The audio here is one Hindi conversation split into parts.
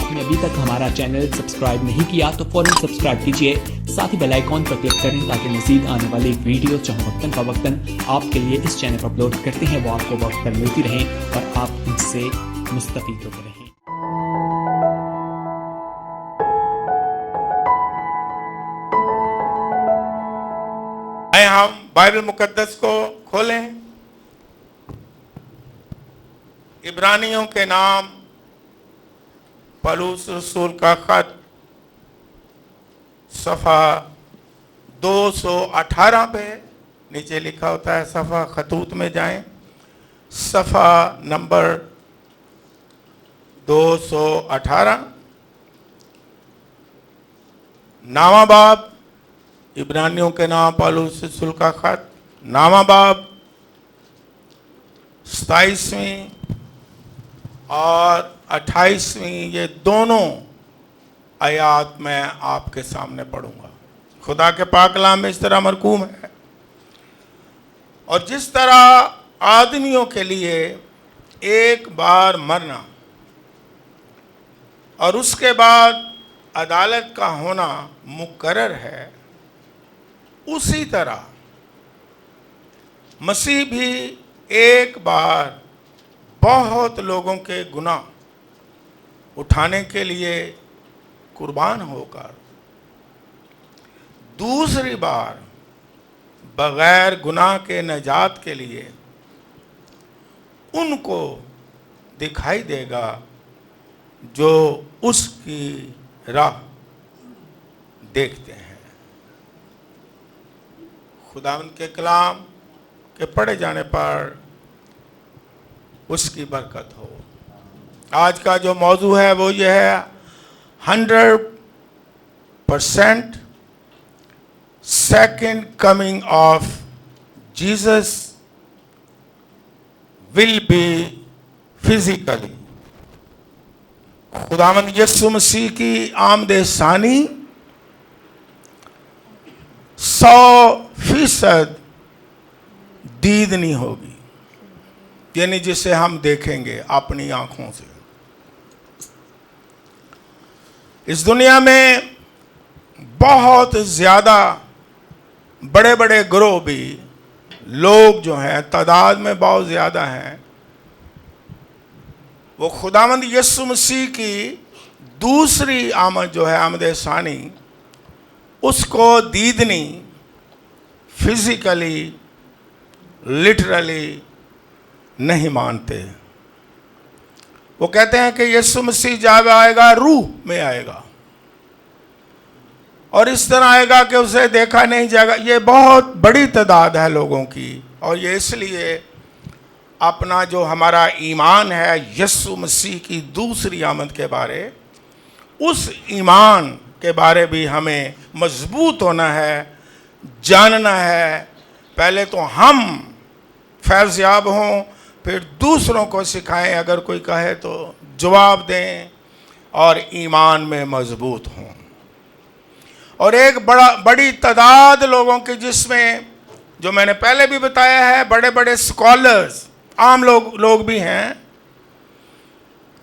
आपने अभी तक हमारा चैनल सब्सक्राइब नहीं किया तो फौरन सब्सक्राइब कीजिए, साथ ही बेल आइकॉन पर क्लिक करें ताकि मजीद आने वाली वीडियो चाहे वक्तन फवक्तन आपके लिए इस चैनल पर अपलोड करते हैं वो आपको वक्त पर मिलती रहें और आप इनसे मुस्तफीद होते रहें। हम बाइबल मुकद्दस को खोलें। इब्रानियों के नाम पौलुस रसूल का खत सफ़ा 218 पे नीचे लिखा होता है, सफ़ा खतूत में जाएं, सफ़ा नंबर 218 नामा बाब। इब्रानियों के नाम पौलुस रसूल का खत नामा बाब 27वीं और 28वीं, ये दोनों आयात मैं आपके सामने पढ़ूंगा। खुदा के पाक कलाम में इस तरह मरकूम है, और जिस तरह आदमियों के लिए एक बार मरना और उसके बाद अदालत का होना मुकर्रर है, उसी तरह मसीह भी एक बार बहुत लोगों के गुनाह उठाने के लिए कुर्बान होकर दूसरी बार बगैर गुनाह के निजात के लिए उनको दिखाई देगा जो उसकी राह देखते हैं। खुदावंद के कलाम के पढ़े जाने पर उसकी बरकत हो। आज का जो मौजू है वो ये है 100% second coming of Jesus will be physically. खुदावंद यीशु मसीह की आमदे सानी 100% दीदनी होगी, यानी जिसे हम देखेंगे अपनी आंखों से। इस दुनिया में बहुत ज़्यादा बड़े बड़े ग्रोह भी, लोग जो हैं तादाद में बहुत ज़्यादा हैं, वो खुदावंद यीशु मसीह की दूसरी आमद जो है आमद सानी, उसको दीदनी, फिजिकली, लिटरली नहीं मानते। वो कहते हैं कि यीशु मसीह जब आएगा रूह में आएगा और इस तरह आएगा कि उसे देखा नहीं जाएगा। ये बहुत बड़ी तादाद है लोगों की, और ये इसलिए अपना जो हमारा ईमान है यीशु मसीह की दूसरी आमद के बारे, उस ईमान के बारे भी हमें मजबूत होना है, जानना है। पहले तो हम फैज़याब हों, फिर दूसरों को सिखाएं, अगर कोई कहे तो जवाब दें और ईमान में मजबूत हों। और एक बड़ी तादाद लोगों की, जिसमें जो मैंने पहले भी बताया है, बड़े बड़े स्कॉलर्स, आम लोग भी हैं,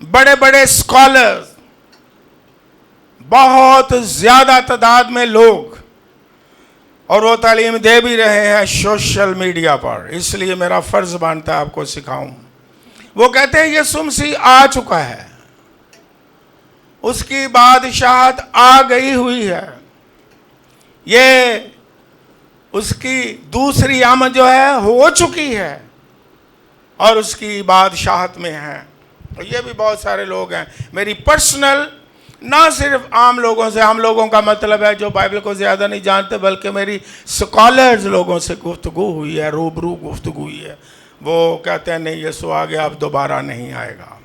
बड़े बड़े स्कॉलर्स, बहुत ज़्यादा तादाद में लोग, और वो तालीम दे भी रहे हैं सोशल मीडिया पर, इसलिए मेरा फ़र्ज़ बनता है आपको सिखाऊं। वो कहते हैं यीशु मसीह आ चुका है, उसकी बादशाहत आ गई हुई है, ये उसकी दूसरी आमद जो है हो चुकी है और उसकी बादशाहत में है। और ये भी बहुत सारे लोग हैं। मेरी पर्सनल, ना सिर्फ आम लोगों से, आम लोगों का मतलब है जो बाइबल को ज़्यादा नहीं जानते, बल्कि मेरी स्कॉलर्स लोगों से गुफ्तगू हुई है, रूबरू गुफ्तगू हुई है। वो कहते हैं नहीं यीशु आ गया, अब दोबारा नहीं आएगा।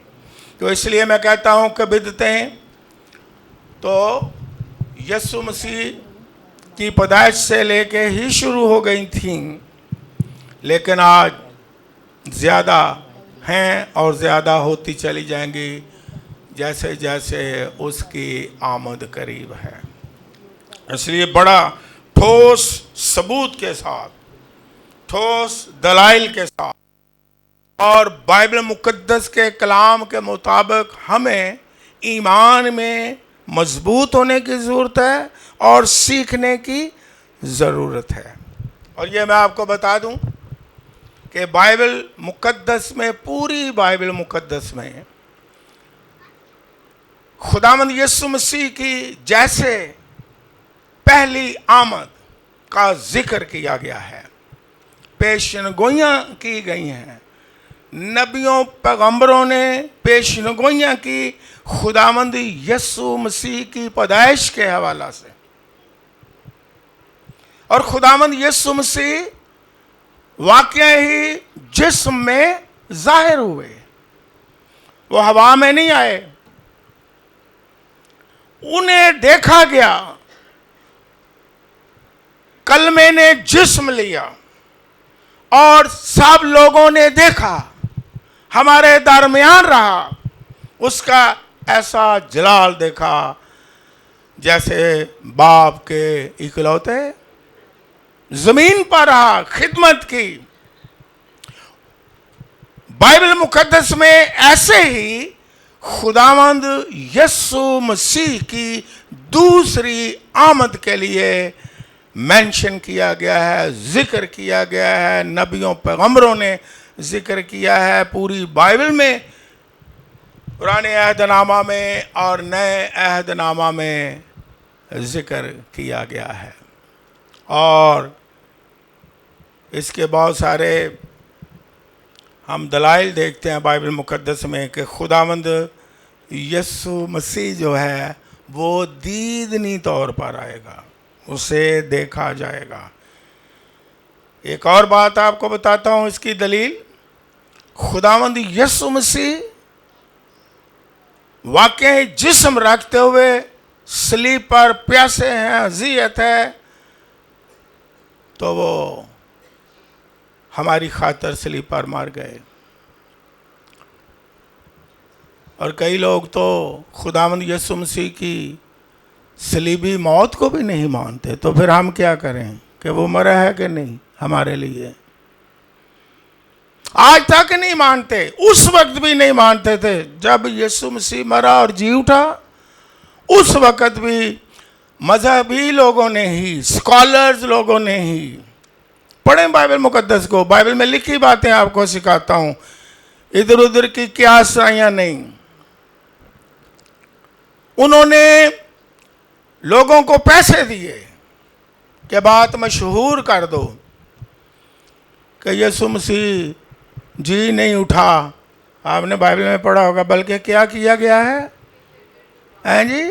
तो इसलिए मैं कहता हूँ कि बिदतें तो यीशु मसीह की पैदाइश से लेके ही शुरू हो गई थी, लेकिन आज ज़्यादा हैं और ज़्यादा होती चली जाएंगी जैसे जैसे उसकी आमद करीब है। इसलिए बड़ा ठोस सबूत के साथ, ठोस दलाइल के साथ और बाइबल मुकद्दस के कलाम के मुताबिक हमें ईमान में मजबूत होने की ज़रूरत है और सीखने की ज़रूरत है। और ये मैं आपको बता दूं कि बाइबल मुकद्दस में, पूरी बाइबल मुकद्दस में खुदावंद यीशु मसीह की जैसे पहली आमद का जिक्र किया गया है, पेशनगोइयाँ की गई हैं, नबियों पैगंबरों ने पेशनगोइयाँ की खुदावंद यीशु मसीह की पैदाइश के हवाला से। और खुदावंद यीशु मसीह वाकई ही जिस्म में जाहिर हुए, वो हवा में नहीं आए, उन्हें देखा गया, कलमे ने जिस्म लिया और सब लोगों ने देखा, हमारे दरमियान रहा, उसका ऐसा जलाल देखा जैसे बाप के इकलौते, जमीन पर रहा, खिदमत की। बाइबल मुकद्दस में ऐसे ही खुदावंद यीशु मसीह की दूसरी आमद के लिए मेंशन किया गया है, जिक्र किया गया है, नबियों पैगंबरों ने जिक्र किया है। पूरी बाइबल में, पुराने अहदनामा में और नए अहदनामा में जिक्र किया गया है। और इसके बहुत सारे हम दलाइल देखते हैं बाइबल मुकद्दस में कि खुदावंद यीशु मसीह जो है वो दीदनी तौर पर आएगा, उसे देखा जाएगा। एक और बात आपको बताता हूँ, इसकी दलील, खुदावंद यीशु मसीह वाकई जिस्म रखते हुए सलीब पर प्यासे हैं, अज़ियत है, तो वो हमारी खातिर सलीब पर मार गए। और कई लोग तो खुदावंद यीशु मसीह की सलीबी मौत को भी नहीं मानते, तो फिर हम क्या करें कि वो मरा है कि नहीं हमारे लिए? आज तक नहीं मानते, उस वक्त भी नहीं मानते थे जब यीशु मसीह मरा और जी उठा। उस वक्त भी मजहबी लोगों ने ही, स्कॉलर्स लोगों ने ही, पढ़ें बाइबल मुकद्दस को, बाइबल में लिखी बातें आपको सिखाता हूं, इधर उधर की क्या साइयां नहीं। उन्होंने लोगों को पैसे दिए कि बात मशहूर कर दो कि यीशु मसीह जी नहीं उठा। आपने बाइबल में पढ़ा होगा, बल्कि क्या किया गया है, हैं जी?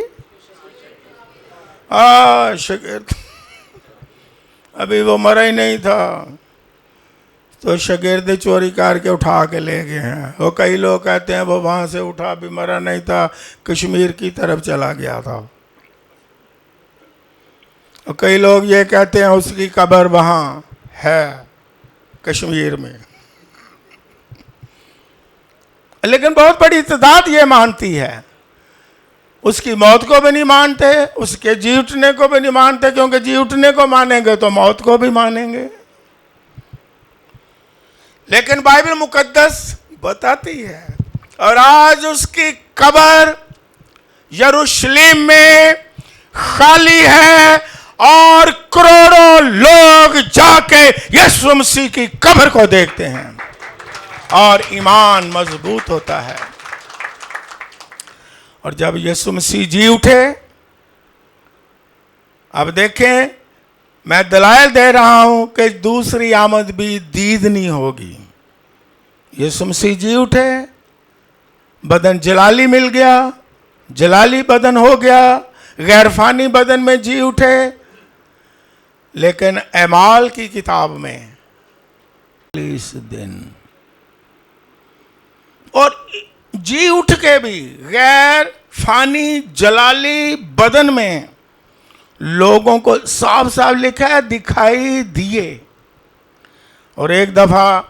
शागिर्द, अभी वो मरा ही नहीं था तो शागिर्द चोरी करके उठा के ले गए हैं। वो कई लोग कहते हैं वो वहाँ से उठा, भी मरा नहीं था, कश्मीर की तरफ चला गया था। और कई लोग ये कहते हैं उसकी कब्र वहाँ है कश्मीर में। लेकिन बहुत बड़ी तादाद ये मानती है, उसकी मौत को भी नहीं मानते, उसके जी उठने को भी नहीं मानते, क्योंकि जी उठने को मानेंगे तो मौत को भी मानेंगे। लेकिन बाइबल मुकद्दस बताती है, और आज उसकी कब्र यरूशलेम में खाली है और करोड़ों लोग जाके यीशु मसीह की कब्र को देखते हैं और ईमान मजबूत होता है। और जब यीशु मसीह जी उठे, अब देखें, मैं दलाइल दे रहा हूं कि दूसरी आमद भी दीदनी होगी। यीशु मसीह जी उठे, बदन जलाली मिल गया, जलाली बदन हो गया, गैरफानी बदन में जी उठे। लेकिन एमाल की किताब में 40 दिन और जी उठ के भी गैर फानी जलाली बदन में लोगों को साफ साफ लिखा है दिखाई दिए। और एक दफा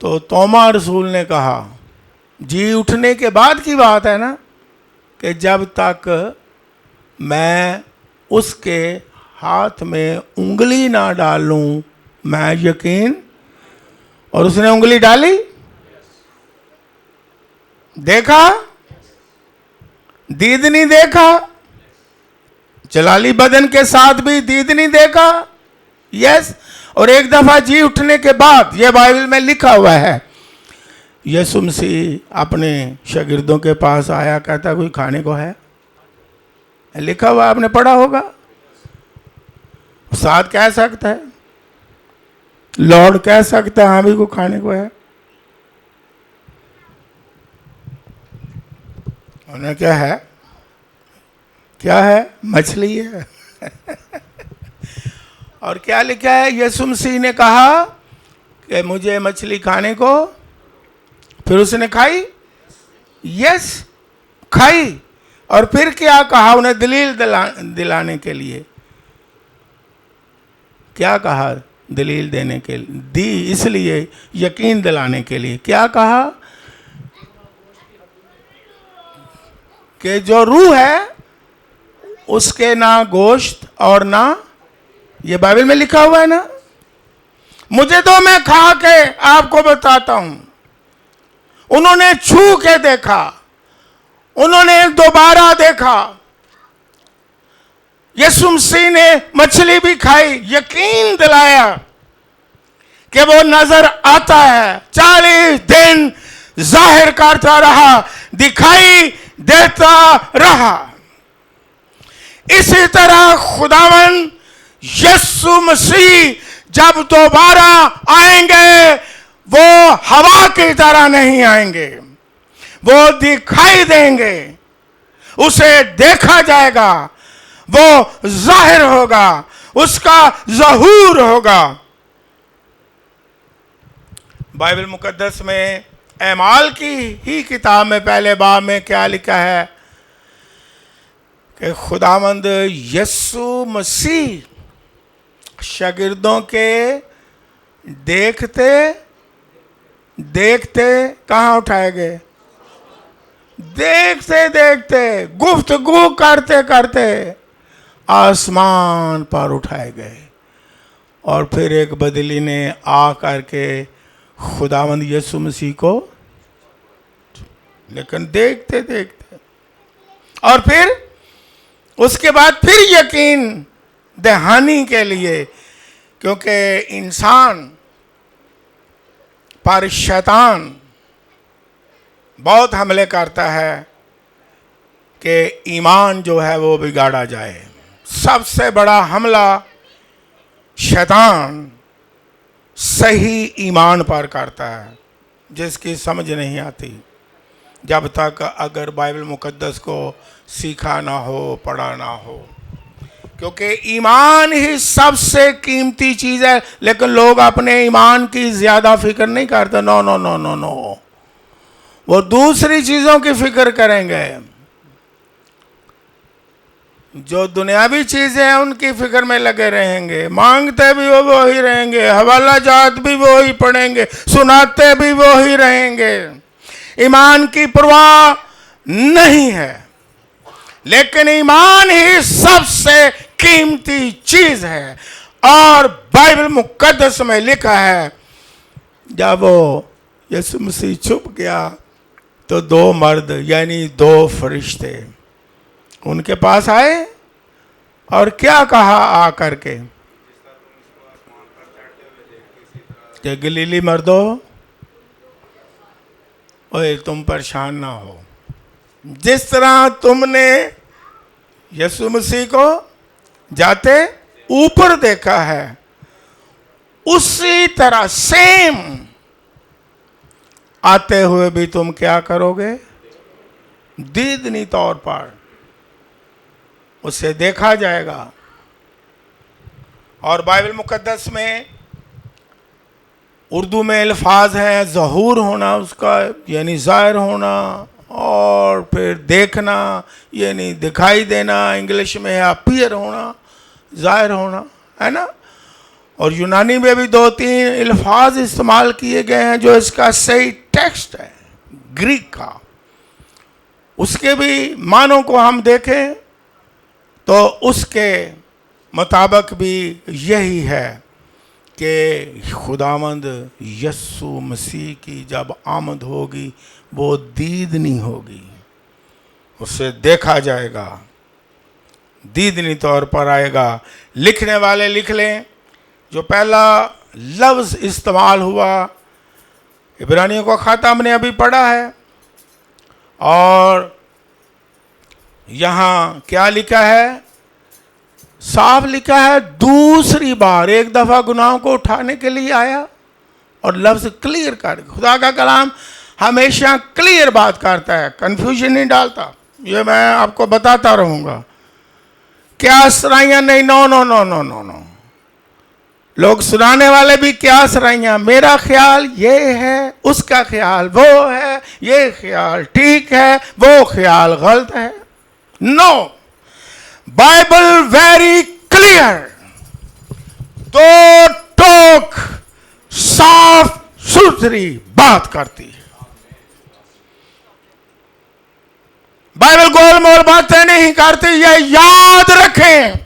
तो तोमा रसूल ने कहा, जी उठने के बाद की बात है ना, कि जब तक मैं उसके हाथ में उंगली ना डालूं मैं यकीन। और उसने उंगली डाली, देखा दीद नहीं देखा, जलाली बदन के साथ भी दीद नहीं देखा। यस, और एक दफा जी उठने के बाद, यह बाइबल में लिखा हुआ है, यीशु मसीह अपने शागिर्दों के पास आया, कहता कोई खाने को है? लिखा हुआ आपने पढ़ा होगा। साथ कह सकता है, लॉर्ड कह सकता है हाँ भी को खाने को है। उन्हें क्या है? क्या है? मछली है। और क्या लिखा है? यीशु मसीह ने कहा कि मुझे मछली खाने को, फिर उसने खाई। यस, खाई। और फिर क्या कहा? उन्हें दलील दिलाने के लिए क्या कहा? दलील देने के लिए दी, इसलिए यकीन दिलाने के लिए क्या कहा? कि जो रूह है उसके ना गोश्त और ना, ये बाइबल में लिखा हुआ है ना। मुझे तो, मैं खा के आपको बताता हूं, उन्होंने छू के देखा, उन्होंने दोबारा देखा। यीशु मसीह ने मछली भी खाई, यकीन दिलाया कि वो नजर आता है। 40 दिन जाहिर करता रहा, दिखाई देता रहा। इसी तरह खुदावन यीशु मसीह जब दोबारा आएंगे, वो हवा की तरह नहीं आएंगे, वो दिखाई देंगे, उसे देखा जाएगा, वो जाहिर होगा, उसका ज़हूर होगा। बाइबल मुकद्दस में एमाल की ही किताब में पहले बाब में क्या लिखा है कि खुदावंद यीशु मसीह शागिर्दों के देखते देखते कहाँ उठाए गए? देखते देखते, गुफ्तगू करते करते आसमान पर उठाए गए। और फिर एक बदली ने आ करके खुदावंद यीशु मसीह को, लेकिन देखते देखते, और फिर उसके बाद फिर यकीन दहानी के लिए, क्योंकि इंसान पर शैतान बहुत हमले करता है कि ईमान जो है वो बिगाड़ा जाए। सबसे बड़ा हमला शैतान सही ईमान पर करता है, जिसकी समझ नहीं आती जब तक अगर बाइबल मुकद्दस को सीखा ना हो, पढ़ा ना हो, क्योंकि ईमान ही सबसे कीमती चीज़ है। लेकिन लोग अपने ईमान की ज़्यादा फिक्र नहीं करते। No no no no no, वो दूसरी चीज़ों की फिक्र करेंगे। जो दुनियावी चीज़ें हैं उनकी फिक्र में लगे रहेंगे, मांगते भी वो ही रहेंगे, हवाला जात भी वो ही पढ़ेंगे, सुनाते भी वो ही रहेंगे। ईमान की परवाह नहीं है। लेकिन ईमान ही सबसे कीमती चीज है। और बाइबल मुकद्दस में लिखा है, जब वो यीशु मसीह छुप गया तो 2 मर्द यानी 2 फरिश्ते उनके पास आए और क्या कहा आकर के कि गलीली मर्दों, ओए तुम परेशान ना हो। जिस तरह तुमने यीशु मसीह को जाते ऊपर देखा है, उसी तरह सेम आते हुए भी तुम क्या करोगे? दीदनी तौर पर उसे देखा जाएगा। और बाइबल मुकद्दस में उर्दू में अल्फाज हैं, ज़हूर होना उसका यानी ज़ाहिर होना, और फिर देखना यानी दिखाई देना। इंग्लिश में है अपीयर होना, ज़ाहिर होना, है ना। और यूनानी में भी 2-3 अल्फाज इस्तेमाल किए गए हैं जो इसका सही टेक्स्ट है ग्रीक का। उसके भी मानों को हम देखें तो उसके मुताबिक भी यही है कि खुदावंद यीशु मसीह की जब आमद होगी वो दीदनी होगी, उसे देखा जाएगा, दीदनी तौर पर आएगा। लिखने वाले लिख लें, जो पहला लफ्ज़ इस्तेमाल हुआ इब्रानियों का खाता हमने अभी पढ़ा है, और यहाँ क्या लिखा है? साफ लिखा है, दूसरी बार। एक दफ़ा गुनाहों को उठाने के लिए आया और लफ्ज़ क्लियर कर। खुदा का कलाम हमेशा क्लियर बात करता है, कंफ्यूजन नहीं डालता। ये मैं आपको बताता रहूँगा। क्या सराइयाँ नहीं, no no no no no no. लोग सुनाने वाले भी क्या सराइयाँ, मेरा ख्याल ये है, उसका ख्याल वो है, ये ख्याल ठीक है, वो ख्याल गलत है। नो, बाइबल वेरी क्लियर, दो टोक साफ सुथरी बात करती है। बाइबल गोलमोल बातें नहीं करती, ये याद रखें।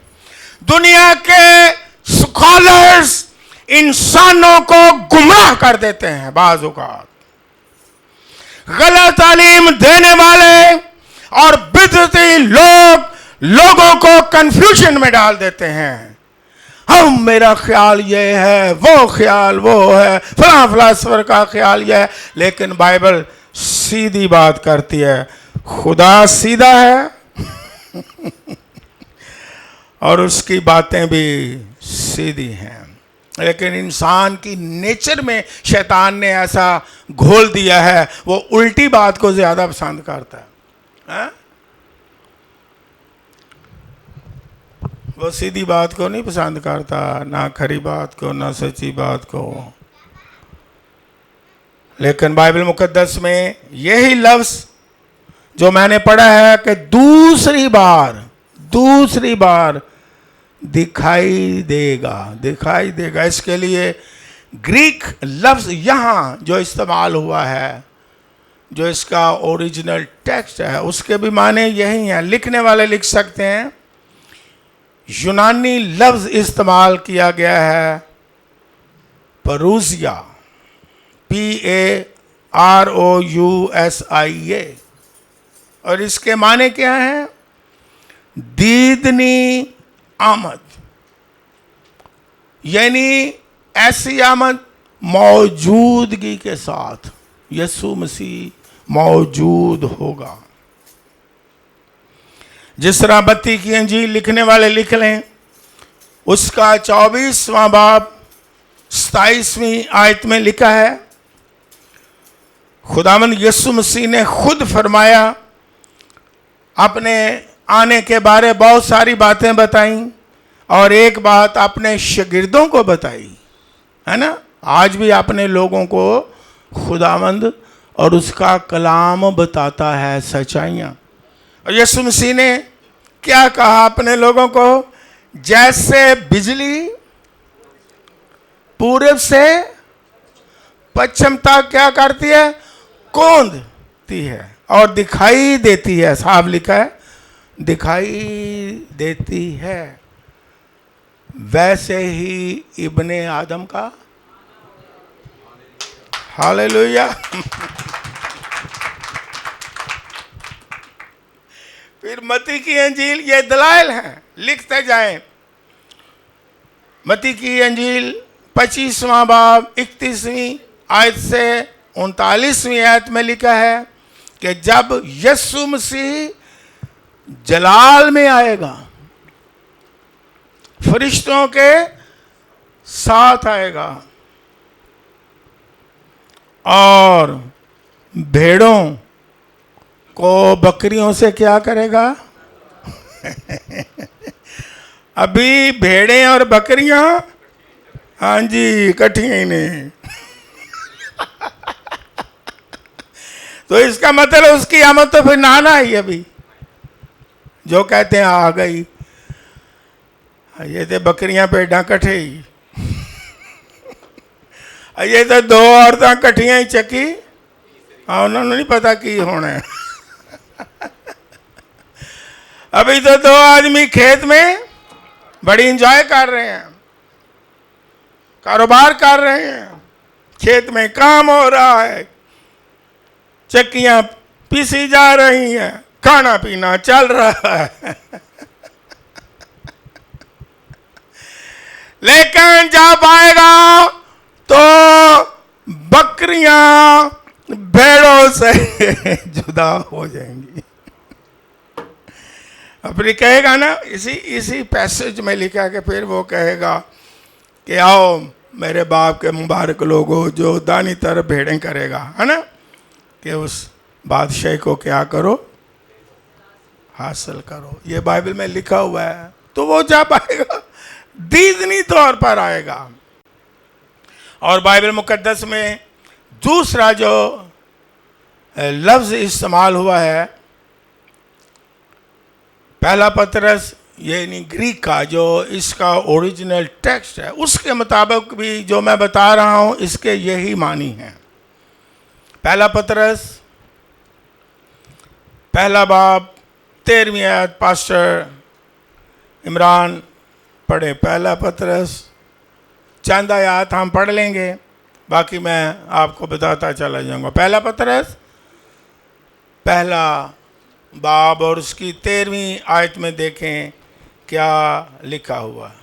दुनिया के स्कॉलर्स इंसानों को गुमराह कर देते हैं। बाज़ औक़ात गलत तालीम देने वाले और बिदअती लोग लोगों को कंफ्यूजन में डाल देते हैं। हम, मेरा ख्याल ये है, वो ख्याल वो है, फलां फिलासफर का ख्याल ये है। लेकिन बाइबल सीधी बात करती है। खुदा सीधा है और उसकी बातें भी सीधी हैं। लेकिन इंसान की नेचर में शैतान ने ऐसा घोल दिया है, वो उल्टी बात को ज़्यादा पसंद करता है। वो सीधी बात को नहीं पसंद करता, ना खरी बात को, ना सच्ची बात को। लेकिन बाइबल मुकद्दस में यही लफ्ज़ जो मैंने पढ़ा है कि दूसरी बार दिखाई देगा। इसके लिए ग्रीक लफ्ज़ यहाँ जो इस्तेमाल हुआ है, जो इसका ओरिजिनल टेक्स्ट है, उसके भी माने यही हैं। लिखने वाले लिख सकते हैं, यूनानी लफ्ज़ इस्तेमाल किया गया है परूसिया, PAROUSIA, और इसके माने क्या हैं? दीदनी आमद, यानी ऐसी आमद मौजूदगी के साथ यीशु मसीह मौजूद होगा। जिस तरह मत्ती की इंजील लिखने वाले लिख लें, उसका 24वां बाब 27वीं आयत में लिखा है, खुदावंद यीशु मसीह ने खुद फरमाया, अपने आने के बारे बहुत सारी बातें बताई और एक बात अपने शागिर्दों को बताई, है ना। आज भी अपने लोगों को खुदावंद और उसका कलाम बताता है सच्चाइयाँ। और यीशु मसीह ने क्या कहा अपने लोगों को? जैसे बिजली पूरब से पश्चिम तक क्या करती है? कौंधती है और दिखाई देती है। साफ लिखा है, दिखाई देती है। वैसे ही इब्ने आदम का, हालेलुया। फिर मत्ती की अंजील, ये दलाइल हैं, लिखते जाएं। मत्ती की अंजील 25वां बाब 31वीं आयत से 39वीं आयत में लिखा है कि जब यीशु मसीह जलाल में आएगा, फरिश्तों के साथ आएगा और भेड़ों को बकरियों से क्या करेगा? अभी भेड़ें और बकरियां, हाँ जी, इकट्ठी ही नहीं। तो इसका मतलब उसकी आमद तो फिर नाना ही अभी, जो कहते हैं आ गई। ये तो बकरियां पेड़ां कट्ठे ही, ये तो दो औरतां कट्ठियां ही चकी, उन्होंने नहीं पता की होना है। अभी तो दो आदमी खेत में बड़ी एंजॉय कर रहे हैं, कारोबार कर रहे हैं, खेत में काम हो रहा है, चक्कियां पीसी जा रही हैं, खाना पीना चल रहा है। लेकिन जब आएगा तो बकरियां भेड़ों से जुदा हो जाएंगी। अपनी कहेगा ना, इसी पैसेज में लिखा कि फिर वो कहेगा कि आओ मेरे बाप के मुबारक लोगो जो दानी तरफ भेड़ें करेगा, है ना, कि उस बादशाह को क्या करो, हासिल करो। ये बाइबल में लिखा हुआ है। तो वो जब आएगा दीदनी तौर पर आएगा। और बाइबल मुकद्दस में दूसरा जो लफ्ज इस्तेमाल हुआ है, पहला पतरस, ये नहीं ग्रीक का जो इसका ओरिजिनल टेक्स्ट है, उसके मुताबिक भी जो मैं बता रहा हूं इसके यही मानी है। पहला पतरस पहला बाब 13वीं आयत, पास्टर इमरान पढ़े। पहला पतरस चंद आयत हम पढ़ लेंगे, बाकी मैं आपको बताता चला जाऊंगा। पहला पतरस पहला बाब और उसकी 13वीं आयत में देखें क्या लिखा हुआ है।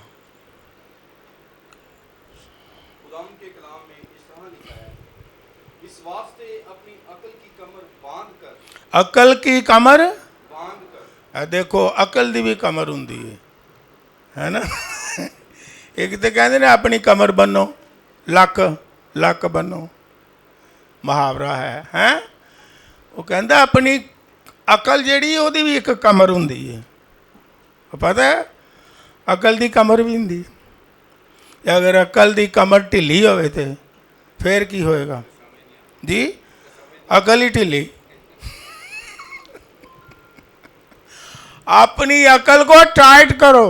खुदाम के कलाम में इस तरह लिखा है, इस वास्ते अपनी अकल की कमर बांध कर, अकल की कमर बांध कर, देखो अकल दी भी कमर हुंदी है ना। एक तो कहते ने अपनी कमर बनो, लक बनो, मुहावरा है। वो कहता अपनी अकल जेड़ी ओदी भी एक कमर हुंदी है। पता है अकल दी कमर भी हुंदी है। अगर अकल दी कमर ढिली होवे ते फिर की होएगा जी? अकल ही ढिली। अपनी अकल को टाइट करो।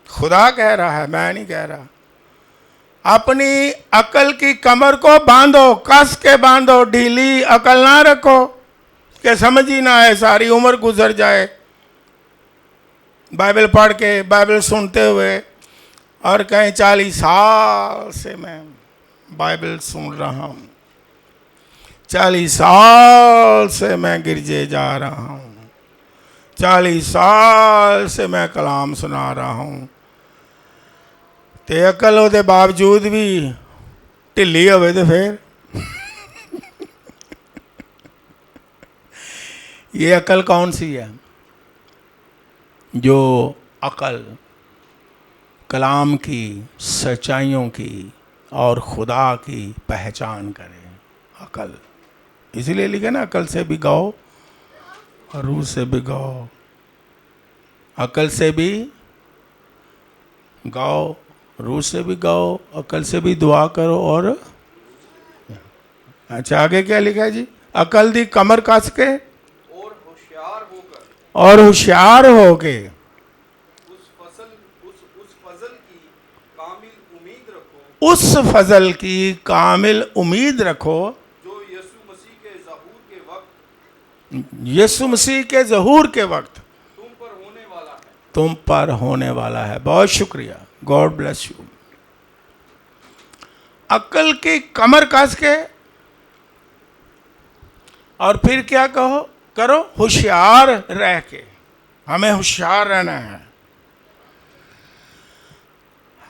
खुदा कह रहा है, मैं नहीं कह रहा। अपनी अकल की कमर को बांधो, कस के बांधो, ढीली अकल ना रखो कि समझ ही ना आए, सारी उम्र गुजर जाए बाइबल पढ़ के, बाइबल सुनते हुए, और कहीं 40 साल से मैं बाइबल सुन रहा हूँ, 40 साल से मैं गिरजे जा रहा हूँ, 40 साल से मैं कलाम सुना रहा हूँ, ते अकल होने बावजूद भी ढिली होवे तो फिर ये अकल कौन सी है? जो अकल कलाम की सच्चाइयों की और खुदा की पहचान करे। अकल इसीलिए लिखे ना, अकल से भी गाओ और रूह से भी गाओ। अकल से भी गाओ, रूह से भी गाओ, अकल से भी दुआ करो। और अच्छा आगे क्या लिखा है जी? अकल दी कमर कस के और होशियार हो के उस फजल की कामिल उम्मीद रखो जो यीशु मसीह के ज़हूर के वक्त तुम पर होने वाला है। बहुत शुक्रिया, गॉड ब्लेस यू। अकल की कमर कस के और फिर क्या करो? होशियार रह के। हमें होशियार रहना है,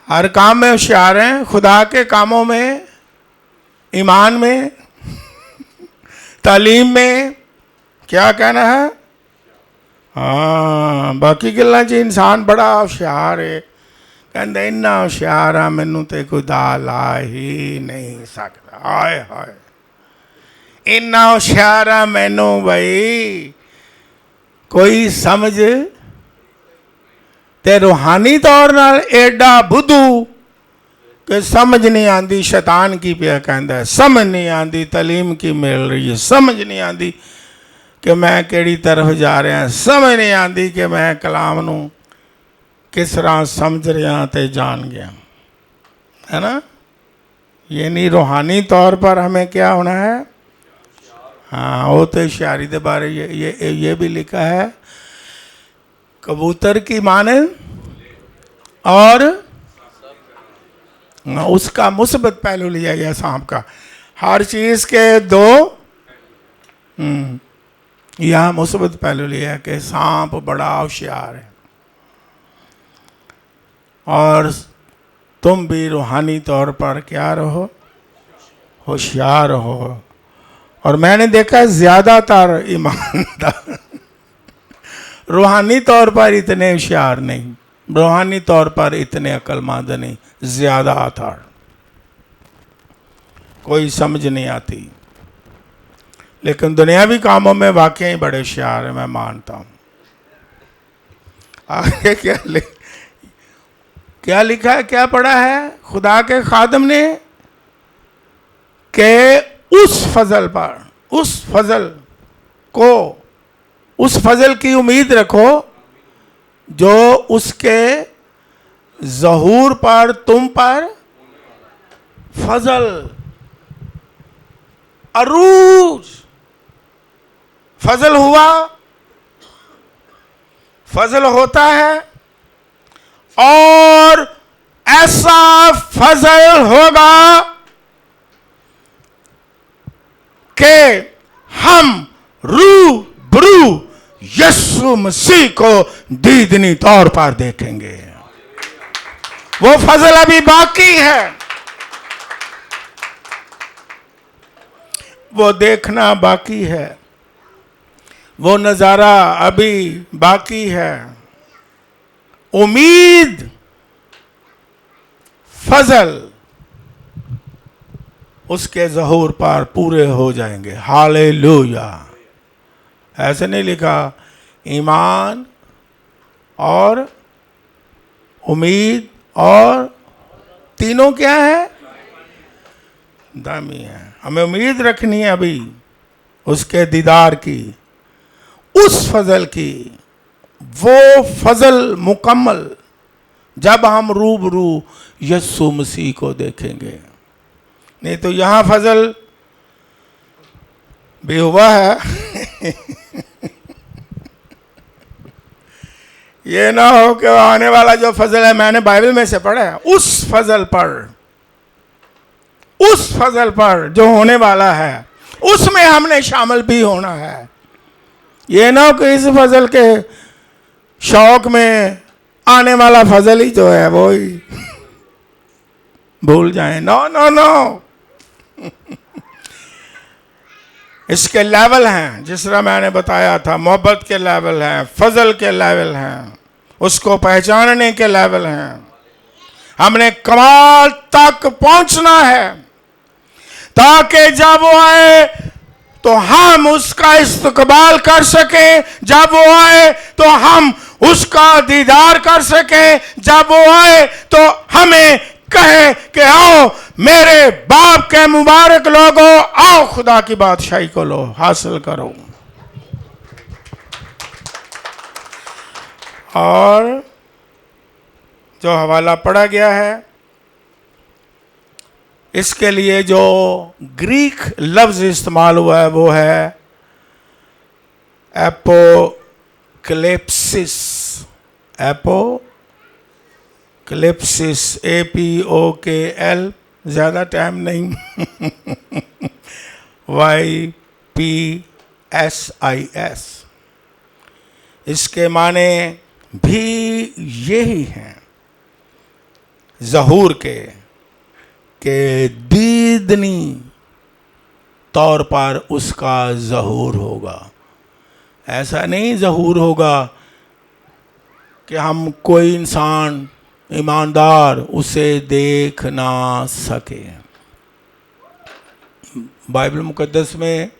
हर काम में होशियार हैं। खुदा के कामों में, ईमान में, तालीम में क्या कहना है? हाँ, बाकी गल्लां च इंसान बड़ा होशियार है। कहते इन्ना होशियार आ मैनू तो खुदा ला ही नहीं सकता। हाय हाय, इन्ना होशियार आ मैनू भाई कोई समझ ते रूहानी तौर नाल एडा बुद्धू कि समझ नहीं आती शैतान की पिया कहता है, समझ नहीं आती तालीम की मिल रही है, समझ नहीं आती कि मैं केड़ी तरफ जा रहा, समझ नहीं आती कि मैं कलाम नू किस तरह समझ रहा ते जान गया, है ना। ये नहीं, रूहानी तौर पर हमें क्या होना है? हाँ, वो तो होशियारी के बारे ये भी लिखा है, कबूतर की माने और उसका मुस्बत पहलू लिया गया सांप का। हर चीज के दो यह मुसीबत पहलू लिया कि सांप बड़ा होशियार है और तुम भी रूहानी तौर पर क्या रहो, होशियार रहो। और मैंने देखा ज्यादातर ईमानदार रूहानी तौर पर इतने होशियार नहीं, रूहानी तौर पर इतने अक्लमंद नहीं, ज्यादातर कोई समझ नहीं आती, लेकिन दुनियावी कामों में वाकई बड़े होशियार है, मैं मानता हूं। आगे क्या लिखा है, क्या पढ़ा है खुदा के खादम ने कि उस फजल पर, उस फजल को, उस फजल की उम्मीद रखो जो उसके ज़हूर पर, तुम पर फजल, अरूज, फजल हुआ, फजल होता है और ऐसा फजल होगा कि हम रूबरू यीशु मसीह को दीदनी तौर पर देखेंगे। वो फजल अभी बाकी है, वो देखना बाकी है, वो नजारा अभी बाकी है। उम्मीद, फजल उसके ज़हूर पर पूरे हो जाएंगे। हालेलुया। ऐसे नहीं लिखा, ईमान और उम्मीद और तीनों क्या है, दामी है। हमें उम्मीद रखनी है अभी उसके दीदार की, उस फजल की, वो फजल मुकम्मल जब हम रूबरू यीशु मसीह को देखेंगे। नहीं तो यहां फजल भी हुआ है ये ना हो कि आने वाला जो फजल है, मैंने बाइबल में से पढ़ा है, उस फजल पर, उस फजल पर जो होने वाला है उसमें हमने शामिल भी होना है। ये ना हो कि इस फजल के शौक में आने वाला फजल ही जो है वो ही भूल जाएं। नो नो नो इसके लेवल हैं, जिस तरह मैंने बताया था, मोहब्बत के लेवल हैं, फजल के लेवल हैं, उसको पहचानने के लेवल हैं। हमने कमाल तक पहुंचना है ताकि जब वो आए तो हम उसका इस्तकबाल कर सकें, जब वो आए तो हम उसका दीदार कर सकें, जब वो आए तो हमें कहे कि आओ मेरे बाप के मुबारक लोगों, आओ खुदा की बादशाही को लो, हासिल करो। और जो हवाला पढ़ा गया है, इसके लिए जो ग्रीक लफ्ज इस्तेमाल हुआ है वो है एपोक्लिप्सिस। एपोक्लिप्सिस, APOKL, ज्यादा टाइम नहीं YPSIS। इसके माने भी यही हैं ज़हूर के दीदनी तौर पर उसका ज़हूर होगा। ऐसा नहीं ज़हूर होगा कि हम कोई इंसान ईमानदार उसे देख ना सके। बाइबल मुकद्दस में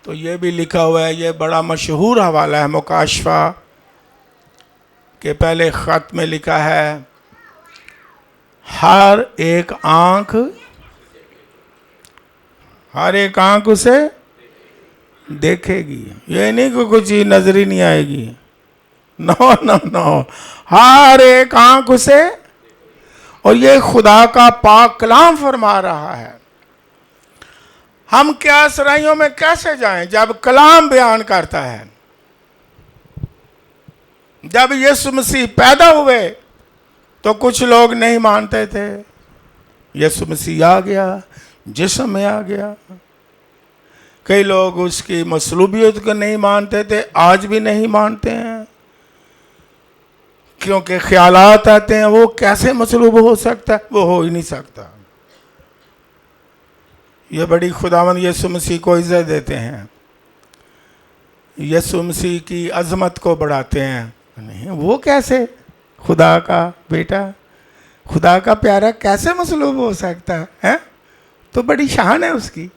तो ये भी लिखा हुआ है, ये बड़ा मशहूर हवाला है मुकाशफा के पहले ख़त में लिखा है, हर एक आंख उसे देखेगी। ये नहीं कि कुछ चीज नजर ही नहीं आएगी, नो नो नो, हर एक आंख उसे। और ये खुदा का पाक कलाम फरमा रहा है। हम क्या सराइयों में कैसे जाएं जब कलाम बयान करता है। जब यीशु मसीह पैदा हुए तो कुछ लोग नहीं मानते थे, यीशु मसीह आ गया, जिस्म में आ गया, कई लोग उसकी मसलूबियत को नहीं मानते थे, आज भी नहीं मानते हैं, क्योंकि ख्यालात आते हैं वो कैसे मसलूब हो सकता है, वो हो ही नहीं सकता। ये बड़ी खुदावंद यीशु मसीह को इज्जत देते हैं, यीशु मसीह की अजमत को बढ़ाते हैं। नहीं, वो कैसे खुदा का बेटा, खुदा का प्यारा कैसे मसलूब हो सकता है? तो बड़ी शान है उसकी,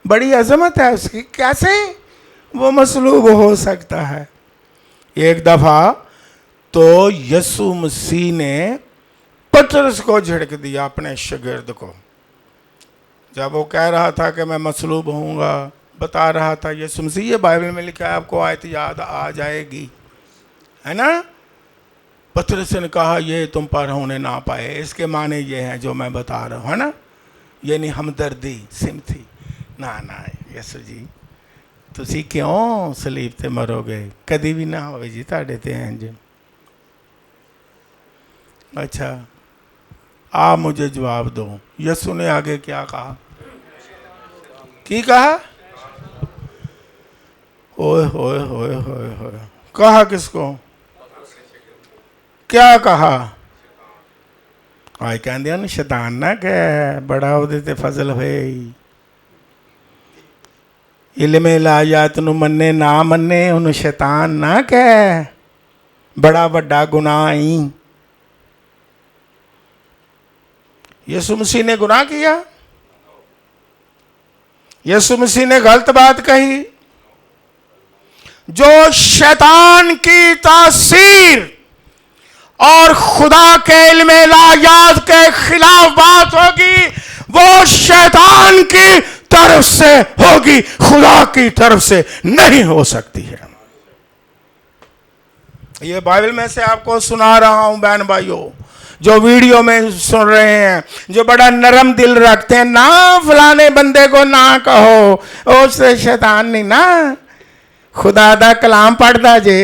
बड़ी अजमत है उसकी, कैसे वो मसलूब हो सकता है? एक दफ़ा तो यीशु मसीह ने पतरस को झिड़क दिया, अपने शागिर्द को, जब वो कह रहा था कि मैं मसलूब होऊंगा, बता रहा था यीशु मसीह, ये बाइबल में लिखा है, आपको आयत याद आ जाएगी, है ना? पतरस ने कहा ये तुम पर होने ना पाए, इसके माने ये हैं जो मैं बता रहा हूँ, है ना? ये नहीं हमदर्दी सिमथी ना ना यीशु जी तुसी क्यों सलीब ते मरोगे, कभी भी ना होवे जी ताड़े ते इंज। अच्छा, आप मुझे जवाब दो, यीशु ने आगे क्या कहा? की कहा? ओए होए होए होए होए, कहा किसको? क्या कहा? आए कहते हैं शैतान ना कह, बड़ा ਉਹਦੇ ਤੇ फजल होए, इल्मे लायात ਨੂੰ ਮੰਨੇ ना ਮੰਨੇ, ਉਹਨੂੰ शैतान ना कह, बड़ा ਵੱਡਾ गुनाह ही। यीशु मसीह ने गुनाह किया? यीशु मसीह ने गलत बात कही? जो शैतान की तासीर और खुदा के इल्मे लायात के खिलाफ बात होगी, वो शैतान की तरफ से होगी, खुदा की तरफ से नहीं हो सकती है। ये बाइबल में से आपको सुना रहा हूं बहन भाइयों, जो वीडियो में सुन रहे हैं, जो बड़ा नरम दिल रखते हैं, ना फलाने बंदे को ना कहो, उससे शैतान नहीं ना, खुदा दा कलाम पढ़दा जे,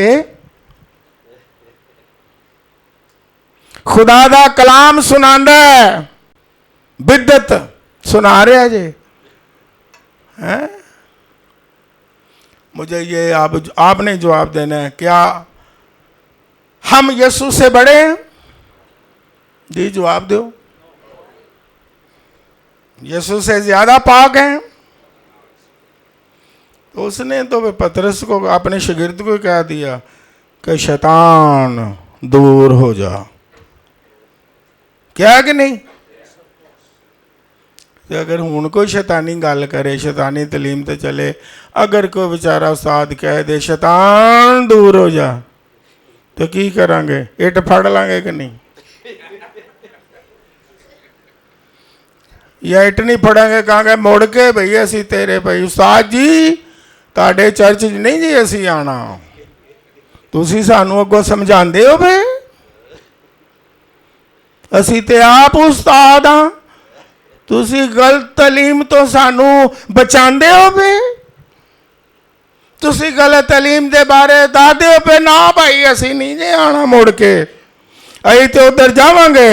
खुदा दा कलाम सुनांदा है, बिद्दत सुना रहा जे हैं? मुझे ये आपने जवाब देना है, क्या हम यीशु से बड़े हैं? जी जवाब दो। यीशु से ज्यादा पाक हैं? तो उसने तो पतरस को, अपने शागिर्द को कह दिया कि शैतान दूर हो जा, क्या कि नहीं? तो अगर हुण कोई शैतानी गल करे, शैतानी तलीम ते चले, अगर कोई बेचारा उस्ताद कह दे शैतान दूर हो जा, तो की करांगे? इट फड़ लांगे कि नहीं? या इट नहीं फड़ांगे, कहांगे मुड़ के भई असी तेरे भाई उस्ताद जी तुहाडे चर्च नहीं जी असी आना, तुसी सानू अगों समझांदे हो भई, असी ते आप उस्ताद हाँ, तुसी गलत तलीम तो सानू बचांदे हो पे, तुसी गलत तलीम दे बारे दसदे हो पे, ना भाई असी नहीं जे आना मुड़ के, असी तो उधर जावांगे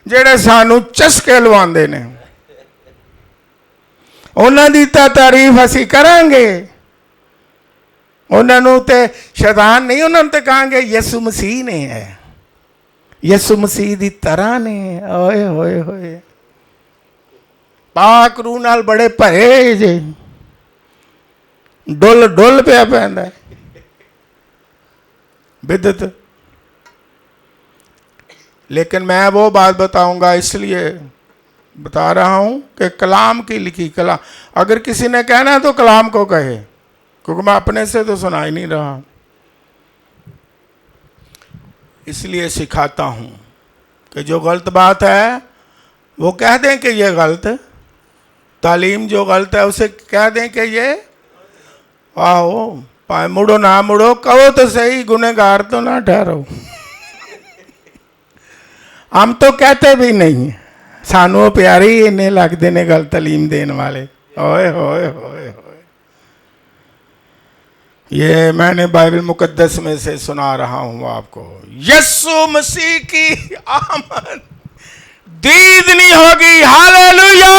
जेड़े सानू चस्के लवांदे ने, उन्हां दी तारीफ असी करांगे, उन्होंने ते शैतान नहीं, उन्होंने ते कहांगे यीशु मसीह ने है, यीशु मसीह दी तरह ने, ओए होए होए, पाक रूह नाल बड़े भरे जे, डुल डुल पिया पैंदा है बिदत। लेकिन मैं वो बात बताऊंगा, इसलिए बता रहा हूं कि कलाम की लिखी कलाम, अगर किसी ने कहना है तो कलाम को कहे, क्योंकि मैं अपने से तो सुना ही नहीं रहा, इसलिए सिखाता हूं कि जो गलत बात है वो कह दें कि ये गलत है, तालीम जो गलत है उसे कह दें कि ये आओ, पाए मुड़ो ना मुड़ो, कहो तो सही, गुनहगार तो ना ठहरो। हम तो कहते भी नहीं, सानू प्यारे इन्ने लगते ने गल तालीम देने वाले, ओए होए होए होए। ये मैंने बाइबल मुकद्दस में से सुना रहा हूं आपको। यीशु मसीह की आमद दीद नहीं होगी, हालेलुया।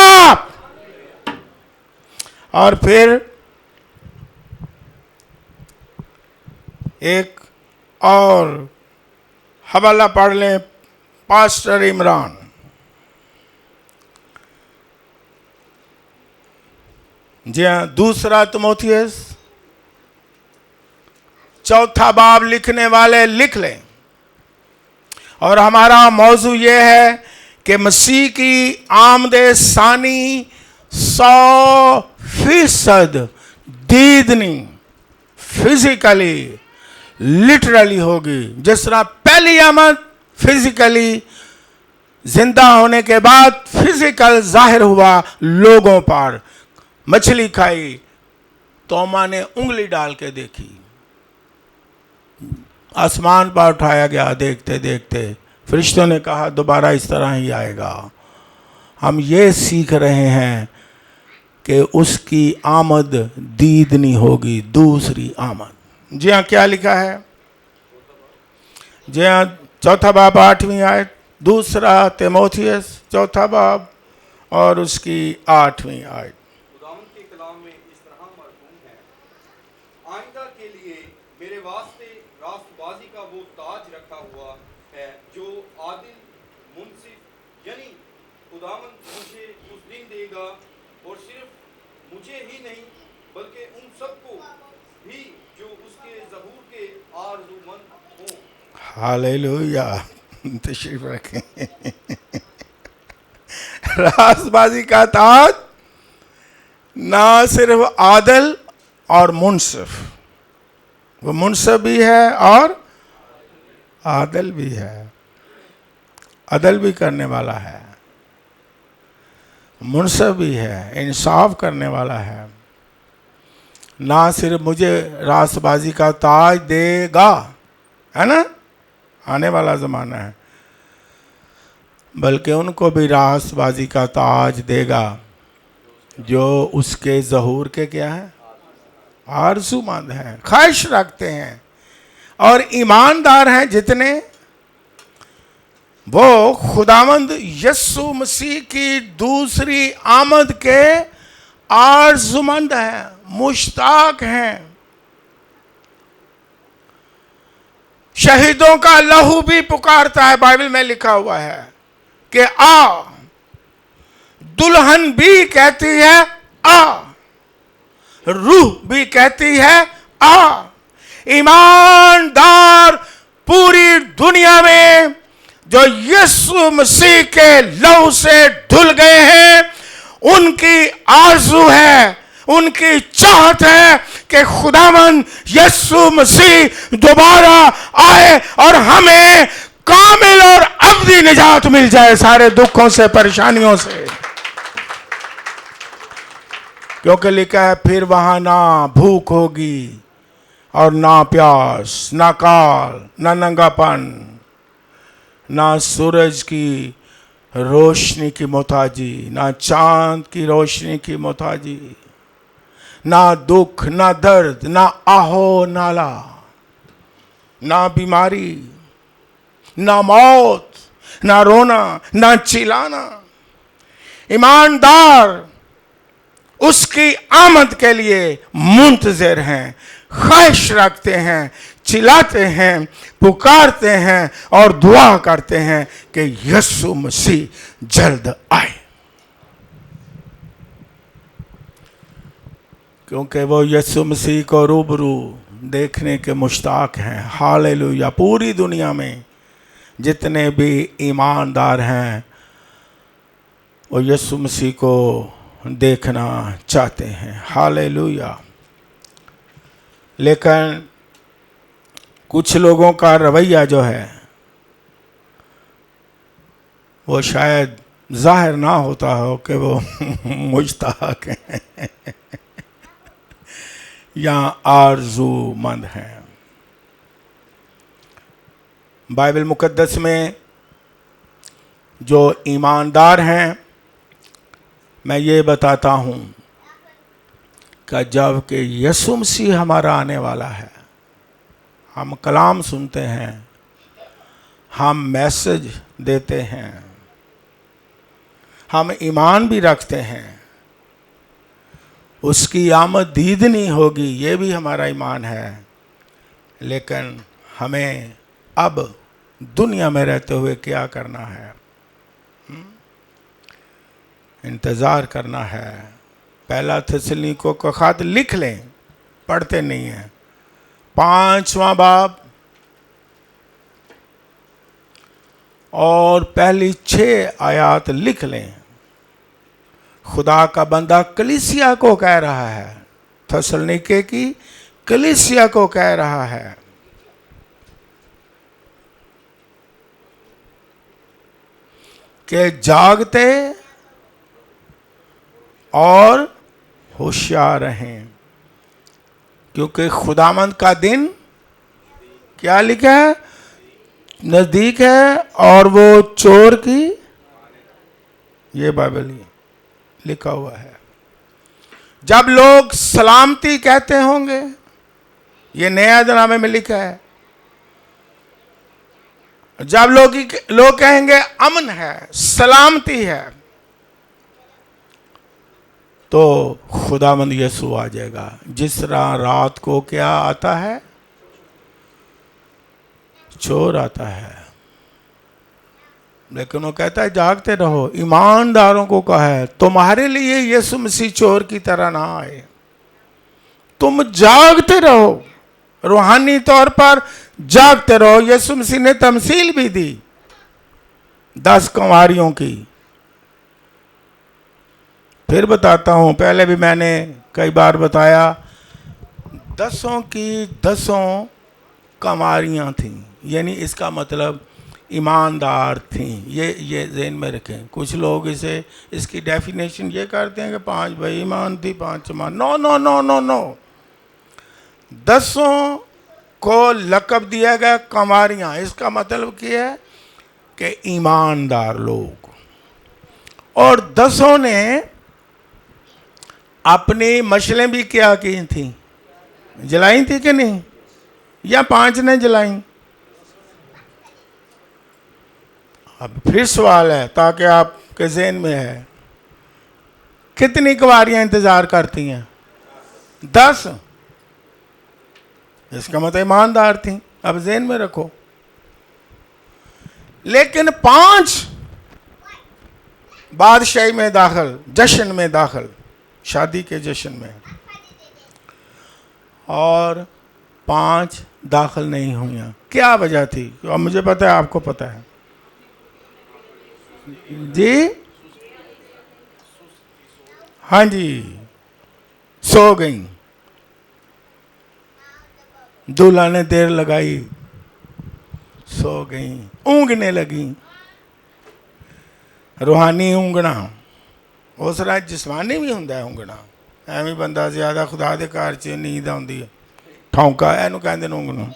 और फिर एक और हवाला पढ़ लें, पास्टर इमरान। जी हाँ, दूसरा तिमोथियस चौथा बाब लिखने वाले लिख लें। और हमारा मौजू ये है कि मसीह की आमदे सानी 100% दीदनी फिजिकली लिटरली होगी। जिस तरह पहली आमद फिजिकली जिंदा होने के बाद फिजिकल जाहिर हुआ लोगों पर, मछली खाई, तोमा ने उंगली डाल के देखी, आसमान पर उठाया गया, देखते देखते फरिश्तों ने कहा दोबारा इस तरह ही आएगा। हम ये सीख रहे हैं कि उसकी आमद दीदनी होगी, दूसरी आमद। जी हाँ, क्या लिखा है? जी हाँ, चौथा बाब 8वीं आयत, दूसरा तिमोथियस चौथा बाब और उसकी 8वीं आयत। खुदावंद के कलाम में इस तरह मरहूम है, आइंदा के लिए मेरे वास्ते रास्तबाजी का वो ताज रखा हुआ है जो आदिल मुंसिफ यानी खुदावंद मुझे उस दिन देगा, और सिर्फ मुझे ही नहीं बल्कि उन सबको भी जो उसके ज़हूर के आरज़ूमंद हों। हालेलुया, तशरीफ रखें। रास्तबाजी का ताज ना सिर्फ आदल और मुंसिफ, वो मुंसिफ भी है और आदल भी है, अदल भी करने वाला है, मुंसिफ भी है, इंसाफ करने वाला है। ना सिर्फ मुझे रास्तबाजी का ताज देगा, है ना, आने वाला ज़माना है, बल्कि उनको भी रास्तबाजी का ताज देगा जो उसके ज़हूर के क्या है, आरज़ूमंद हैं, ख्वाहिश रखते हैं और ईमानदार हैं जितने, वो खुदावंद यीशु मसीह की दूसरी आमद के आरज़ूमंद हैं, मुश्ताक हैं। शहीदों का लहू भी पुकारता है, बाइबल में लिखा हुआ है कि आ, दुल्हन भी कहती है आ, रूह भी कहती है आ। ईमानदार पूरी दुनिया में जो यीशु मसीह के लहू से धुल गए हैं, उनकी आरज़ू है, उनकी चाहत है कि खुदावंद यीशु मसीह दोबारा आए और हमें कामिल और अब्दी निजात मिल जाए सारे दुखों से, परेशानियों से। क्योंकि लिखा है फिर वहां ना भूख होगी और ना प्यास, ना काल, ना नंगापन, ना सूरज की रोशनी की मोहताजी, ना चांद की रोशनी की मोहताजी, ना दुख, ना दर्द, ना आहो नाला, ना बीमारी, ना मौत, ना रोना, ना चिल्लाना। ईमानदार उसकी आमद के लिए मुंतज़िर हैं, ख्वाहिश रखते हैं, चिल्लाते हैं, पुकारते हैं और दुआ करते हैं कि यीशु मसीह जल्द आए, क्योंकि वो यीशु मसीह को रूबरू देखने के मुश्ताक हैं। हालेलुया। पूरी दुनिया में जितने भी ईमानदार हैं वो यीशु मसीह को देखना चाहते हैं। हालेलुया। लेकिन कुछ लोगों का रवैया जो है वो शायद जाहिर ना होता हो कि वो मुश्ताक हैं या आरज़ूमंद हैं। बाइबल मुकद्दस में जो ईमानदार हैं, मैं ये बताता हूँ कि जब कि यीशु मसीह हमारा आने वाला है, हम कलाम सुनते हैं, हम मैसेज देते हैं, हम ईमान भी रखते हैं, उसकी आमद दीदनी होगी, ये भी हमारा ईमान है। लेकिन हमें अब दुनिया में रहते हुए क्या करना है? इंतज़ार करना है। पहला थिस्सलुनीकियों का खत लिख लें, पढ़ते नहीं हैं। 5वां बाब और पहली 6 आयत लिख लें। खुदा का बंदा कलीसिया को कह रहा है, थिस्सलुनीके की कलीसिया को कह रहा है, कि जागते और होशियार रहें, क्योंकि खुदामंद का दिन क्या लिखा है? नजदीक है, और वो चोर की, ये बाइबल लिखा हुआ है। जब लोग सलामती कहते होंगे, ये नया नामे में लिखा है, जब लोग कहेंगे अमन है, सलामती है, तो खुदावंद यीशु आ जाएगा। जिस तरह रात को क्या आता है? चोर आता है। लेकिन वो कहता है जागते रहो। ईमानदारों को कहा है, तुम्हारे लिए यीशु मसीह चोर की तरह ना आए, तुम जागते रहो, रूहानी तौर पर जागते रहो। यीशु मसीह ने तमसील भी दी 10 कुंवारियों की। फिर बताता हूं, पहले भी मैंने कई बार बताया, 10 की 10 कुंवारियां थीं, यानी इसका मतलब ईमानदार थीं। ये ज़हन में रखें। कुछ लोग इसकी डेफिनेशन ये करते हैं कि 5 बेईमान थी, 5 ईमान। No no no no no, 10 को लक़ब दिया गया कुंवारियां। इसका मतलब क्या है? कि ईमानदार लोग। और 10 ने अपनी मशालें भी क्या की थी? जलाई थी कि नहीं? या 5 ने जलाई? अब फिर सवाल है, ताकि आपके ज़हन में है, कितनी कुंवारियां इंतजार करती हैं? 10। इसका मतलब ईमानदार थी। अब ज़हन में रखो। लेकिन 5 बादशाही में दाखिल, जश्न में दाखिल, शादी के जश्न में, और 5 दाखिल नहीं हुई। क्या वजह थी? अब मुझे पता है, आपको पता है जी? हाँ जी, सो गई। दूल्हा ने देर लगाई, सो गई, ऊँगने लगी। रूहानी ऊँगना उस तरह जिस्मानी भी हुंदा है ऊँगना। ਐਵੇਂ ਬੰਦਾ ਜ਼ਿਆਦਾ खुदा ਦੇ ਘਰ 'ਚ ਨੀਂਦ ਆਉਂਦੀ ਹੈ, ਠੌਂਕਾ, ਇਹਨੂੰ ਕਹਿੰਦੇ ਨੇ ऊँगना।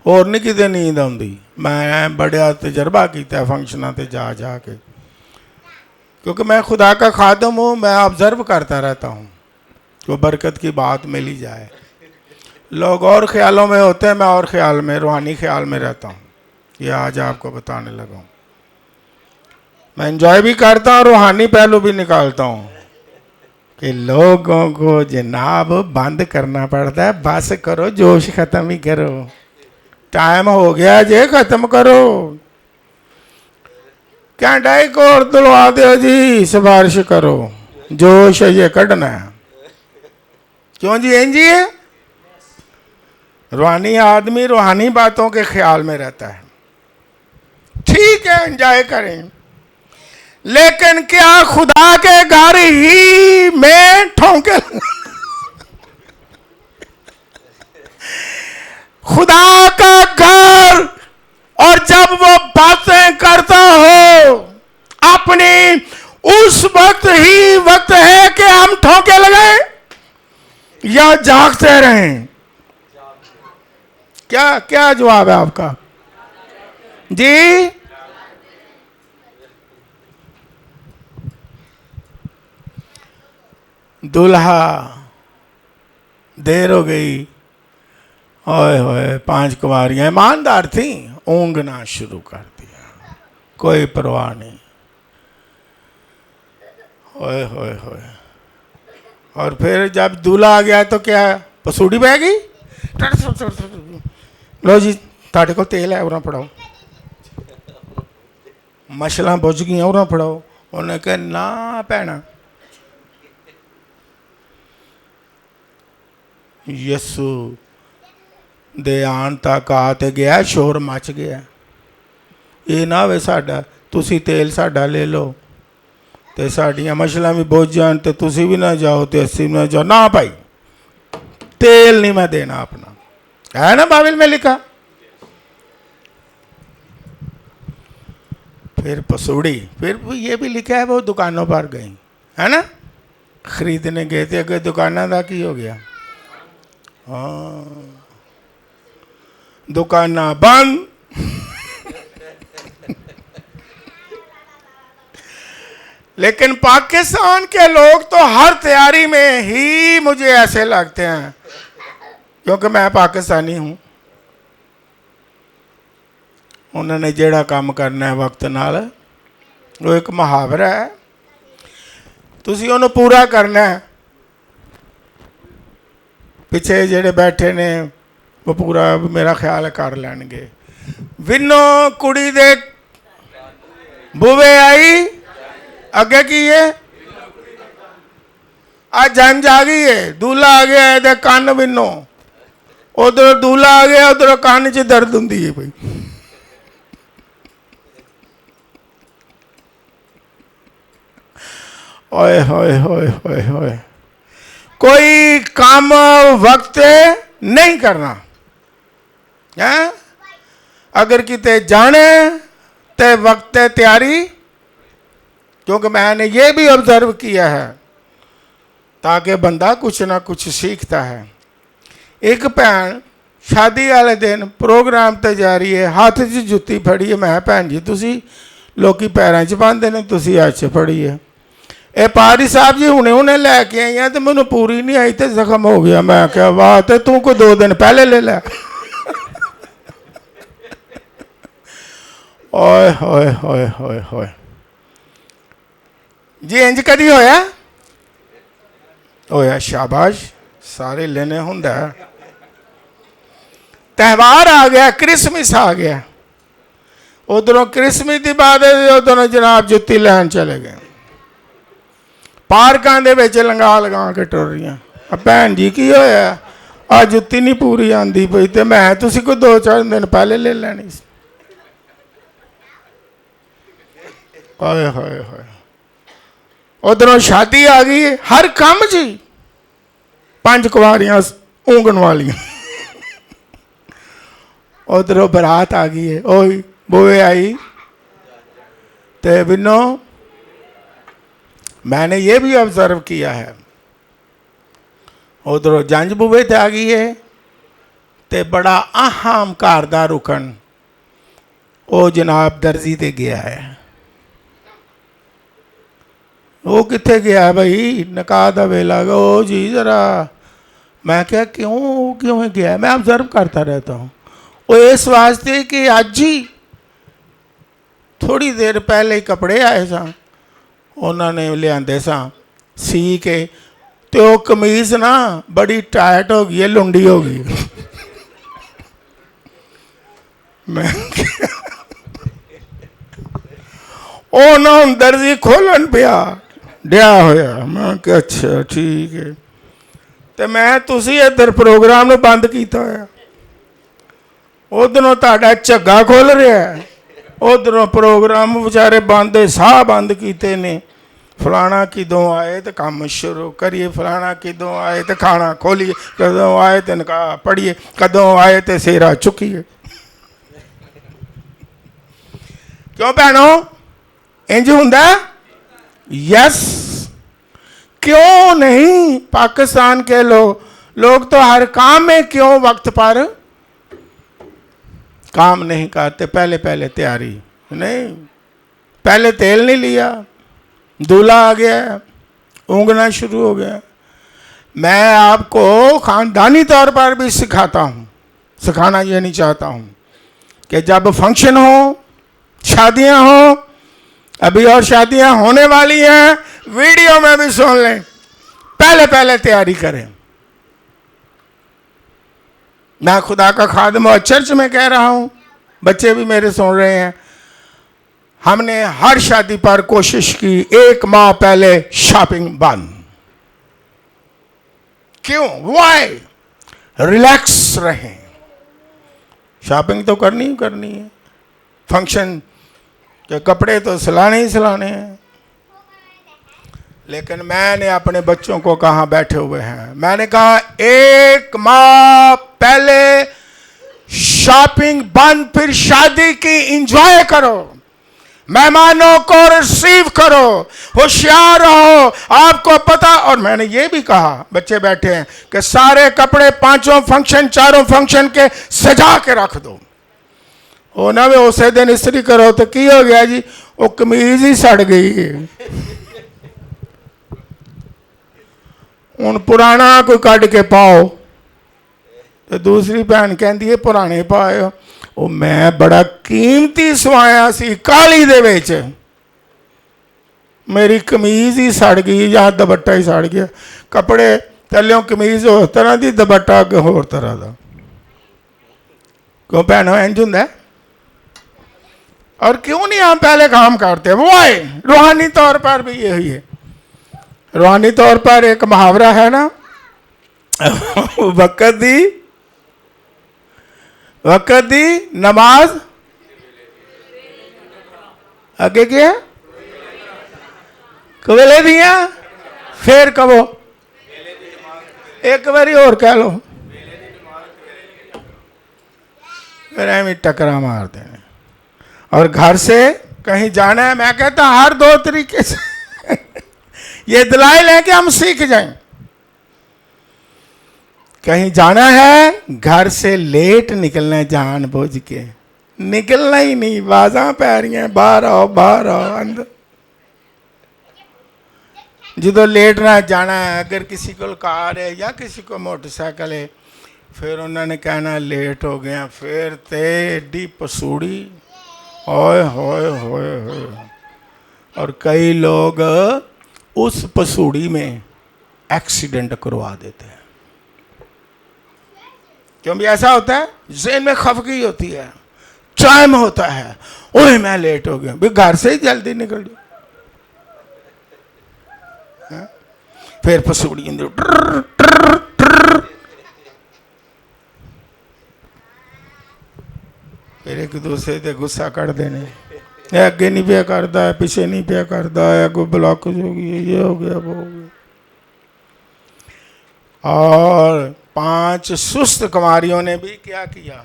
ਹੋਰ नहीं किते नींद आती। मैं बड़ा तजर्बा किया फंक्शनों पर जा जा के, क्योंकि मैं खुदा का खादम हूँ। मैं ऑब्जर्व करता रहता हूँ कि बरकत की बात मिली जाए। लोग और ख्यालों में होते हैं, मैं और ख्याल में, रूहानी ख्याल में रहता हूँ। ये आज आपको बताने लगा हूँ। मैं एंजॉय भी करता हूँ, रूहानी पहलू भी निकालता हूँ कि लोगों को जनाब बंद करना पड़ता है। बस करो, जोश ख़त्म ही करो, टाइम हो गया जे, ख़त्म करो। क्या डाई को और दिलवा दो जी, सिफारिश करो, जोश है ये कढ़ना है। क्यों जी? एन जी है। रूहानी आदमी रूहानी बातों के ख्याल में रहता है। ठीक है, एंजॉय करें, लेकिन क्या खुदा के घर ही में ठोंके? खुदा का घर, और जब वो बातें करता हो अपनी, उस वक्त ही वक्त है कि हम ठोंके लगाएं या जागते रहें? क्या क्या जवाब है आपका जी? दूल्हा देर हो गई, ओए होए, 5 कुंवारियां ईमानदार थी, ऊँगना शुरू कर दिया, कोई परवाह नहीं। ओए होए होए। और फिर जब दूल्हा आ गया तो क्या, पसूड़ी बह गई? लो जी ਤੁਹਾਡੇ ਕੋਲ ਤੇਲ ਹੈ ਉਹਨਾਂ ਫੜਾਓ, ਮਸ਼ਲਾਂ ਬੁੱਝ ਗਈਆਂ ਉਹਨਾਂ ਫੜਾਓ। ਉਹਨੇ ਕਿਹਾ ਨਾ ਭੈਣਾ, ਯਿਸੂ ਦੇ ਆਉਣ ਤੱਕ ਆ ਤੇ ਗਿਆ, ਸ਼ੋਰ ਮਚ ਗਿਆ। ਇਹ ਨਾ ਹੋਵੇ ਸਾਡਾ ਤੁਸੀਂ ਤੇਲ ਸਾਡਾ ਲੈ ਲਓ ਤੇ ਸਾਡੀਆਂ ਮਸ਼ਲਾਂ ਵੀ ਬੁੱਝ ਜਾਣ ਤੇ ਤੁਸੀਂ ਵੀ ਨਾ ਜਾਓ ਤੇ ਅਸੀਂ ਵੀ ਨਾ ਜਾਓ। ना भाई, तेल नहीं मैं देना अपना, है ना बाइबल में लिखा। फिर पसूड़ी, फिर ये भी लिखा है वो दुकानों पर गई, है ना, खरीदने गए थे। अगर दुकाना का की हो गया, हाँ दुकाना बंद। लेकिन पाकिस्तान के लोग तो हर तैयारी में ही मुझे ऐसे लगते हैं, क्योंकि मैं पाकिस्तानी हूँ। उन्होंने जेड़ा काम करना है वक्त नाल, वो एक मुहावरा है, तुसी उन्हें पूरा करना है। पिछे जेड़े बैठे ने वो पूरा मेरा ख्याल कर लैणगे। विनो कुड़ी दे बुवे आई, अगे की है आज जंज आ गई है, दूल्हा आ गया है ते कन्न विनो, उधर दूल्हा आ गया उधर कन्न च दर्द हुंदी है भाई। ओए होए होए होए होए, कोई काम वक्त नहीं करना है। अगर किते जाने ते वक्त तैयारी, क्योंकि मैंने ये भी ऑब्जर्व किया है ताकि बंदा कुछ ना कुछ सीखता है। एक भैन शादी वाले दिन प्रोग्राम ते जा रही है, हाथ च जुत्ती फड़ी है। मैं भैन जी तुसी लोकी पैरों च पाते हैं, तुसी हाथ च फड़ी है। ये पारी साहब जी हुने हुने लैके आई हैं तो मैनू पूरी नहीं आई तो जख्म हो गया। मैं क्या वाह, तो तू को 2 दिन पहले ले लै। ओए होए होए होए होए जी, इंज कदी होया होया, शाबाश, सारे लेने हुंदा। त्यौहार आ गया, क्रिसमस आ गया, उधरों क्रिसमस की बाद उधरों जनाब जुत्ती लैन चले गए। पार्कां दे विच लंगा लगा के टुर रही। भैन जी की होया, आ जुत्ती नहीं पूरी आंदी पई ते मैं तुसी को 2-4 दिन पहले ले लैनी सी। होए होए होए, उधरों शादी आ गई, हर काम जी 5 कुवारियां ऊँगन वाली। उधरों बरात आ गई है, ओही बुए आई ते बिनो। मैंने ये भी ऑब्जर्व किया है, उधरों जंज बुए ते आ गई है ते बड़ा अहम घर दा रुकन वो जनाब दर्जी ते गया है। वो कित्थे गया भाई, निकाह दा वेला ओ जी जरा। मैं क्या क्यों क्यों गया, मैं ऑब्जर्व करता रहता हूँ। वो इस वास्ते कि अज ही थोड़ी देर पहले ही कपड़े आए सन, उन्होंने लियाते सन सी के, तो वो कमीज ना बड़ी टाइट हो गई है, लुंडी हो गई। मैं ओ ना दर्जी खोलन पिया डिया होया। मैं क्या अच्छा ठीक है, तो मैं तुसी इधर प्रोग्राम ने बंद किया होया, उधरों तुहाडा झग्गा खोल रहा है, उधरों प्रोग्राम बेचारे बंद, साह बंद किए ने। फलाना किदों आए तो काम शुरू करिए, फलाना किदों आए तो खाना खोलिए, कदों आए तो निकाह पढ़िए, कदों आए तो सेरा चुकिए। क्यों भैनों इंज हुंदा? यस, क्यों नहीं? पाकिस्तान के लोग तो हर काम में क्यों वक्त पर काम नहीं करते? पहले पहले तैयारी नहीं, पहले तेल नहीं लिया, दूल्हा आ गया, ऊँगना शुरू हो गया। मैं आपको ख़ानदानी तौर पर भी सिखाता हूँ, सिखाना ये नहीं चाहता हूँ कि जब फंक्शन हो, शादियाँ हो, अभी और शादियाँ होने वाली हैं, वीडियो में भी सुन लें, पहले पहले तैयारी करें। मैं खुदा का खादिम और चर्च में कह रहा हूं, बच्चे भी मेरे सुन रहे हैं, हमने हर शादी पर कोशिश की 1 माह पहले शॉपिंग बंद। क्यों? वाई? रिलैक्स रहें, शॉपिंग तो करनी ही करनी है, फंक्शन के कपड़े तो सिलाने ही सिलाने हैं। लेकिन मैंने अपने बच्चों को कहा, बैठे हुए हैं, मैंने कहा 1 माह पहले शॉपिंग बंद, फिर शादी की एंजॉय करो, मेहमानों को रिसीव करो, होशियार रहो, आपको पता। और मैंने ये भी कहा, बच्चे बैठे हैं, कि सारे कपड़े 5 फंक्शन 4 फंक्शन के सजा के रख दो। वो ना वे उसे दिन इस्त्री करो तो की हो गया जी, वो कमीज ही सड़ गई है, हूँ पुराना कोई कढ़ के पाओ। तो दूसरी भैन कहती है पुराने पाए हो। वो मैं बड़ा कीमती सवाया सी, काली दे विच मेरी कमीज ही सड़ गई, या दुपट्टा ही सड़ गया। कपड़े थल्यों कमीज होर तरह की, दुपट्टा अगे होर तरह का। क्यों भैनों, इंज हुंदा है? और क्यों नहीं हम पहले काम करते? वो आए रूहानी तौर पर भी यही है। रूहानी तौर पर एक मुहावरा है ना, वक़्त दी नमाज अगे क्या कवेले दिया, फिर कहो एक बारी और कह लो, फिर एवं टकरा मारते हैं। और घर से कहीं जाना है, मैं कहता हर 2 तरीके से ये दलाइल है कि हम सीख जाएं। कहीं जाना है, घर से लेट निकलना है, जानबूझ के निकलना ही नहीं, बाजा पै रही हैं, बाहर आओ अंदर। जो लेट ना जाना है, अगर किसी को कार है या किसी को मोटरसाइकिल है, फिर उन्होंने कहना लेट हो गया, फिर ते एडी पसूड़ी, ओए होए होए होए। और कई लोग उस पसूड़ी में एक्सीडेंट करवा देते हैं। क्यों भी ऐसा होता है? ज़हन में खफगी होती है, टाइम होता है, ओए मैं लेट हो गया, भी घर से ही जल्दी निकल जाओ। फिर पसूड़ी फिर एक दूसरे से गुस्सा कर देने, अगे नहीं पिया करता है, पीछे नहीं पिया करता है, कोई ब्लॉकेज हो गई, ये हो गया वो हो गया। और 5 सुस्त कुमारियों ने भी क्या किया,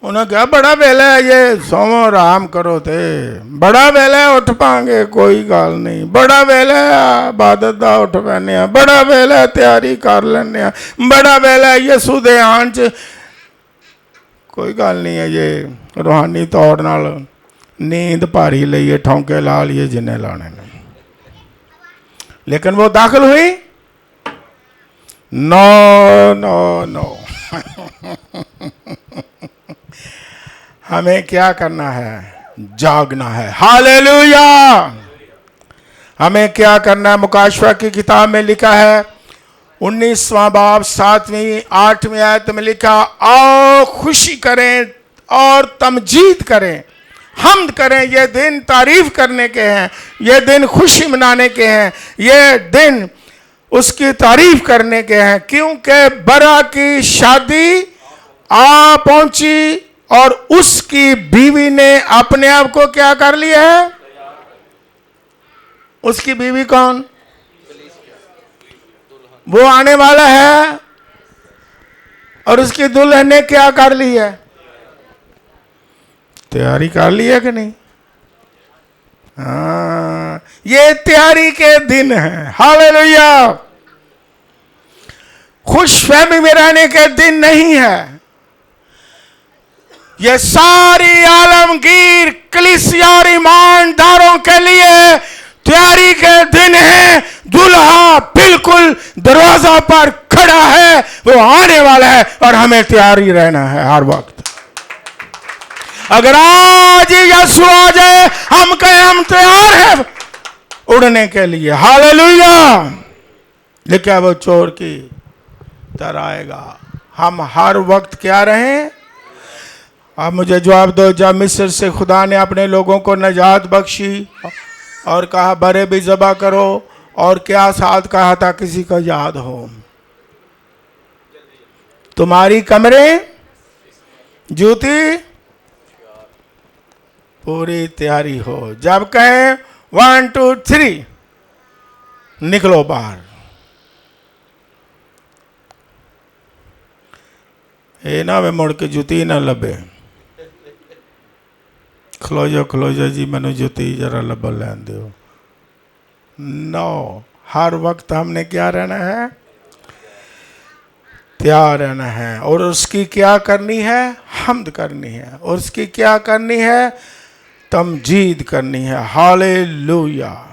उन्होंने कहा बड़ा वेला है, ये सोमो आराम करो थे, बड़ा वेला है, उठ पाएंगे, कोई गल नहीं, बड़ा वेला है, इबादत दा उठ पैने, बड़ा वेला है, तैयारी कर लेने, बड़ा वेला है, यसू दे आन च कोई गल नहीं है। ये रूहानी तौर नाल नींद भारी लईए, ठौंके ला लिए जिन्हें लाने ने, लेकिन वो दाखिल हुई, नो नो नो। हमें क्या करना है? जागना है। हालेलुया। हमें क्या करना है? मुकाशवा की किताब में लिखा है, 19वां बाब 7वीं 8वीं आयत में लिखा, आओ खुशी करें और तमजीद करें, हम्द करें। ये दिन तारीफ करने के हैं, ये दिन खुशी मनाने के हैं, ये दिन उसकी तारीफ करने के हैं, क्योंकि बरा की शादी आ पहुंची और उसकी बीवी ने अपने आप को क्या कर लिया है? उसकी बीवी कौन? वो आने वाला है, और उसकी दुल्हन ने क्या कर ली है? तैयारी कर ली है कि नहीं? हाँ, ये तैयारी के दिन है। हालेलुया। खुशफहमी में रहने के दिन नहीं है। ये सारी आलमगीर कलीसिया और ईमानदारों के लिए तैयारी के दिन है। दूल्हा बिल्कुल दरवाजा पर खड़ा है, वो आने वाला है, और हमें तैयारी रहना है हर वक्त। अगर आज यीशु आ जाए, हम कहें हम तैयार हैं उड़ने के लिए। हालेलुया। लेकिन वो चोर की तरह आएगा। हम हर वक्त क्या रहें? आप मुझे जवाब दो। जब मिस्र से खुदा ने अपने लोगों को निजात बख्शी और कहा बरे भी ज़बह करो, और क्या साथ कहा था, किसी को याद हो? तुम्हारी कमरे जूती पूरी तैयारी हो। जब कहें 1 2 3 निकलो बाहर। ये ना वे मुड़ के जुती ना लभे। खलो जो जी मैंने जुती जरा लभ लैन दो। नो, हर वक्त हमने क्या रहना है? तैयार रहना है। और उसकी क्या करनी है? हम्द करनी है। और उसकी क्या करनी है? तमजीद करनी है। हालेलुया।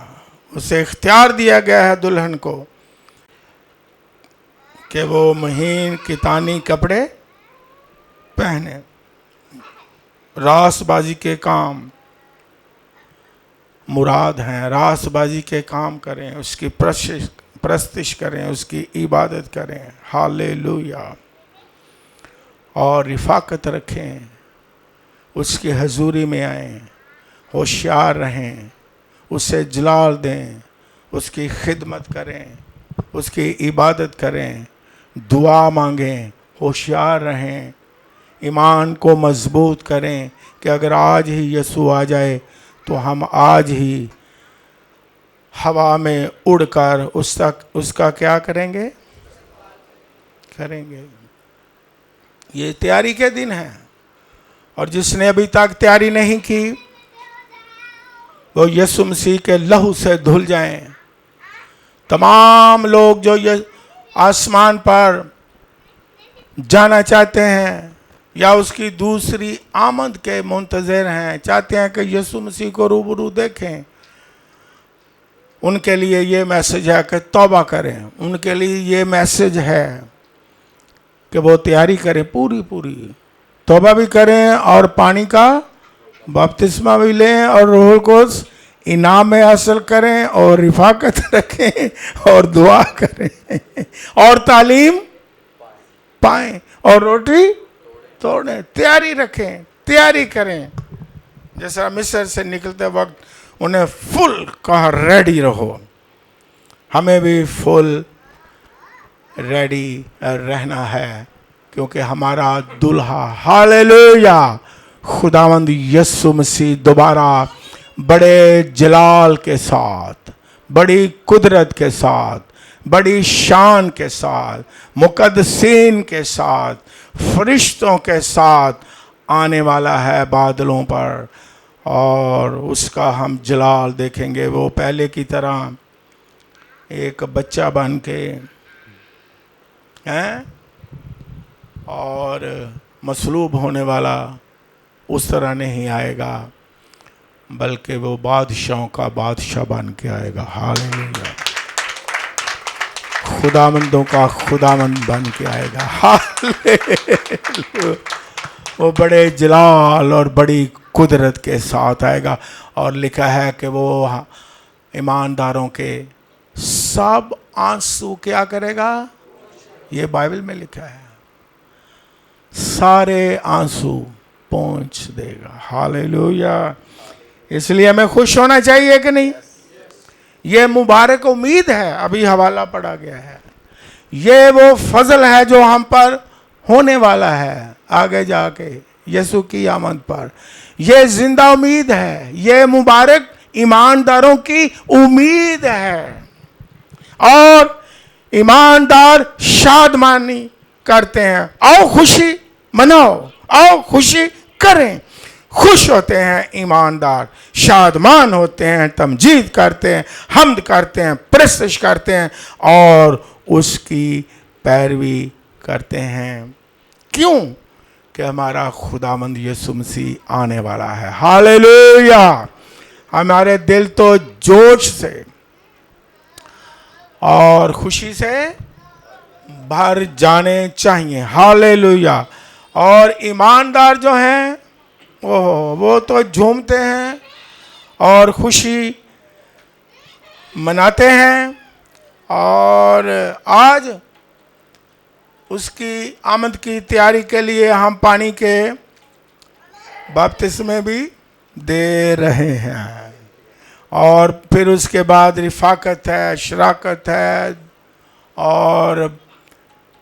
उसे इख्तियार दिया गया है दुल्हन को कि वो महीन कितानी कपड़े पहने, रासबाजी के काम मुराद हैं, रासबाजी के काम करें, उसकी प्रस्तिश करें, उसकी इबादत करें। हालेलुया। और रिफाकत रखें, उसकी हजूरी में आएं, होशियार रहें, उसे जलाल दें, उसकी खिदमत करें, उसकी इबादत करें, दुआ मांगें, होशियार रहें, ईमान को मजबूत करें कि अगर आज ही यसू आ जाए तो हम आज ही हवा में उड़कर उसका क्या करेंगे? ये तैयारी के दिन है। और जिसने अभी तक तैयारी नहीं की वो यसु मसीह के लहू से धुल जाएं। तमाम लोग जो ये आसमान पर जाना चाहते हैं या उसकी दूसरी आमद के मुंतज़िर हैं, चाहते हैं कि यसु मसीह को रूबरू देखें, उनके लिए ये मैसेज है कि तौबा करें। उनके लिए ये मैसेज है कि वो तैयारी करें, पूरी तौबा भी करें और पानी का बपतिस्मा भी लें और रूह को इनाम में हासिल करें और रिफाकत रखें और दुआ करें और तालीम पाएं और रोटी तोड़ें। तैयारी रखें, तैयारी करें। जैसा मिस्र से निकलते वक्त उन्हें फुल कहा रेडी रहो, हमें भी फुल रेडी रहना है, क्योंकि हमारा दुल्हा हालेलुया खुदावंद यीशु मसीह दोबारा बड़े जलाल के साथ, बड़ी कुदरत के साथ, बड़ी शान के साथ, मुकद्दसीन के साथ, फरिश्तों के साथ आने वाला है बादलों पर, और उसका हम जलाल देखेंगे। वो पहले की तरह एक बच्चा बन के हैं और मसलूब होने वाला उस तरह नहीं आएगा, बल्कि वो बादशाहों का बादशाह बन के आएगा। हालेलुया। खुदामंदों का खुदामंद बन के आएगा। हालेलुया। वो बड़े जलाल और बड़ी कुदरत के साथ आएगा। और लिखा है कि वो ईमानदारों के सब आंसू क्या करेगा? ये बाइबल में लिखा है, सारे आंसू पहुंच देगा। हालेलुया। इसलिए हमें खुश होना चाहिए कि नहीं? ये मुबारक उम्मीद है, अभी हवाला पढ़ा गया है। ये वो फजल है जो हम पर होने वाला है आगे जाके यीशु की आमद पर। ये जिंदा उम्मीद है, ये मुबारक ईमानदारों की उम्मीद है। और ईमानदार शादमानी करते हैं। आओ खुशी मनाओ, आओ खुशी करें। खुश होते हैं ईमानदार, शादमान होते हैं, तमजीद करते हैं, हम्द करते हैं, प्रस्तुत करते हैं और उसकी पैरवी करते हैं। क्यों? कि हमारा खुदावंद यीशु मसीह आने वाला है। हालेलुया। हमारे दिल तो जोश से और खुशी से भर जाने चाहिए। हालेलुया। और ईमानदार जो हैं वो तो झूमते हैं और खुशी मनाते हैं। और आज उसकी आमद की तैयारी के लिए हम पानी के बपतिस्मे भी दे रहे हैं। और फिर उसके बाद रिफाकत है, शराकत है और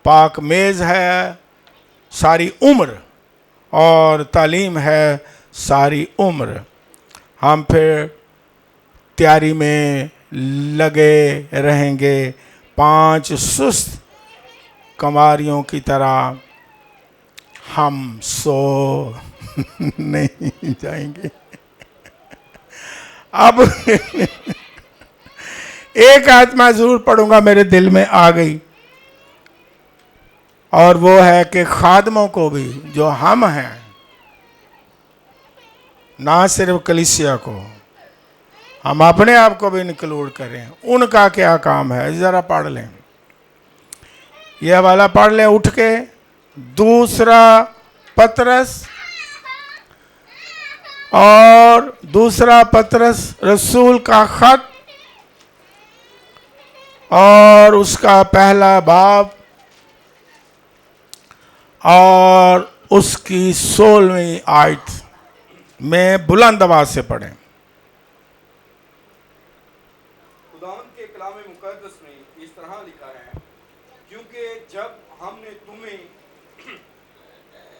पाक मेज़ है सारी उम्र, और तालीम है सारी उम्र। हम फिर तैयारी में लगे रहेंगे 5 सुस्त कंवारियों की तरह। हम सो नहीं जाएंगे। अब एक आत्मा जरूर पढ़ूंगा, मेरे दिल में आ गई, और वो है कि खादमों को भी, जो हम हैं, ना सिर्फ कलीसिया को, हम अपने आप को भी इंक्लूड करें। उनका क्या काम है, जरा पढ़ लें, यह वाला पढ़ लें उठ के। 2 पतरस, और 2 पतरस रसूल का खत, और उसका पहला बाब और उसकी 16वीं आयत में बुलंद आवाज से पढ़ें। खुदावंद के कलाम मुकद्दस में इस तरह लिखा है, क्योंकि जब हमने तुम्हें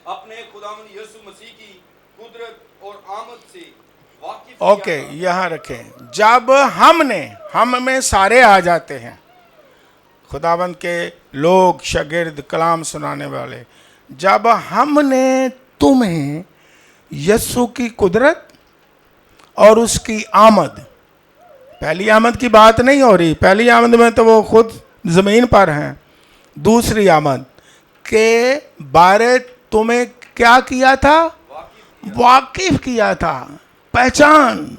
अपने खुदावंद यीशु मसीह की कुदरत और आमद से वाकिफ ओके, यहाँ रखें। जब हमने, हम में सारे आ जाते हैं, खुदावंद के लोग, शागिर्द, कलाम सुनाने वाले। जब हमने तुम्हें यीशु की कुदरत और उसकी आमद, पहली आमद की बात नहीं हो रही, पहली आमद में तो वो खुद ज़मीन पर हैं, दूसरी आमद के बारे तुम्हें क्या किया था, वाकिफ किया था, पहचान,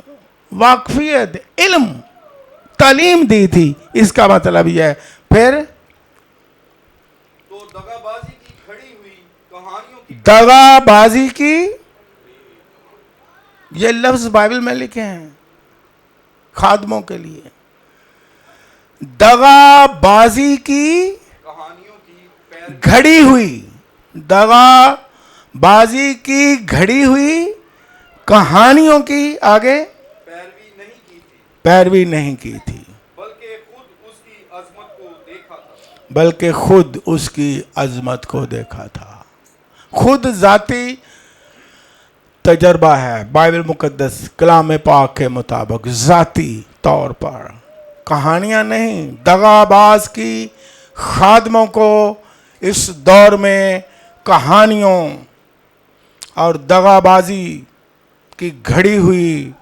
वाकफियत, इल्म, तालीम दी थी। इसका मतलब यह है। फिर तो दगाबाजी की खड़ी हुई कहानियों की, दगाबाजी की, ये लफ्ज बाइबल में लिखे हैं खादमों के लिए। दगाबाजी की कहानियों की घड़ी हुई, दगाबाजी की घड़ी हुई कहानियों की आगे पैरवी नहीं की थी, पैरवी नहीं की थी, बल्कि खुद उसकी अजमत को देखा था। बल्कि खुद उसकी अजमत को देखा था। खुद जाती तजर्बा है, बाइबल मुकद्दस कलाम पाक के मुताबिक जाती तौर पर, कहानियां नहीं। दगाबाज की खादमों को इस दौर में कहानियों और दगाबाजी की घड़ी हुई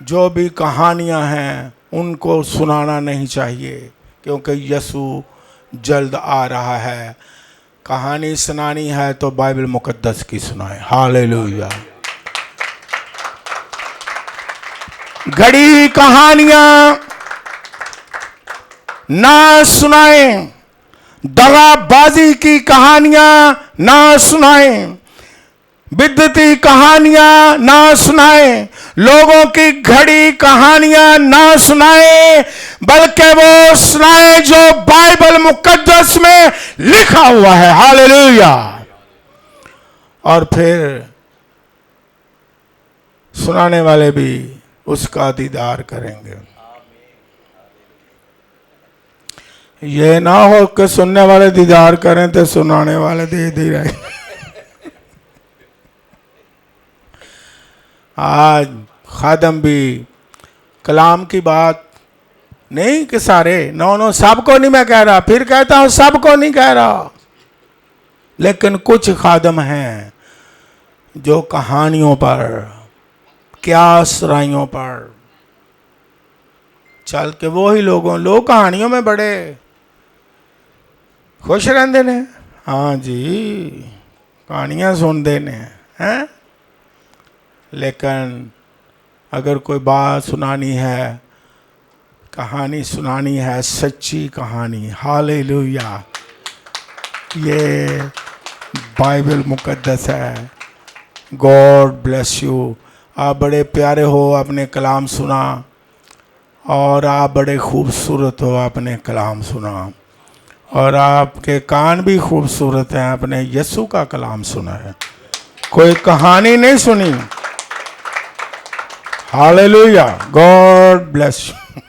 जो भी कहानियां हैं उनको सुनाना नहीं चाहिए, क्योंकि यीशु जल्द आ रहा है। कहानी सुनानी है तो बाइबल मुकद्दस की सुनाए। हालेलुया। घड़ी हुई कहानियां ना सुनाएं, दगाबाजी की कहानियां ना सुनाएं, बिद्दती कहानियां ना सुनाएं, लोगों की घड़ी कहानियां ना सुनाएं, बल्कि वो सुनाएं जो बाइबल मुकद्दस में लिखा हुआ है। हालेलुया। और फिर सुनाने वाले भी उसका दीदार करेंगे। ये ना हो कि सुनने वाले दीदार करें तो सुनाने वाले दे दे रहे। आज खादम भी कलाम की बात नहीं कि सारे, नो सबको नहीं मैं कह रहा, फिर कहता हूं सबको नहीं कह रहा, लेकिन कुछ खादम हैं जो कहानियों पर, क्या सराइयों पर चल के वही लोग कहानियों में बड़े खुश रहते ने। हाँ जी, कहानियां सुनते ने हैं, लेकिन अगर कोई बात सुनानी है, कहानी सुनानी है, सच्ची कहानी, हालेलुया, ये बाइबल मुकद्दस है। God bless you. आप बड़े प्यारे हो, आपने कलाम सुना, और आप बड़े खूबसूरत हो, आपने कलाम सुना, और आपके कान भी खूबसूरत हैं, आपने यीशु का कलाम सुना है, कोई कहानी नहीं सुनी। Hallelujah, God bless you.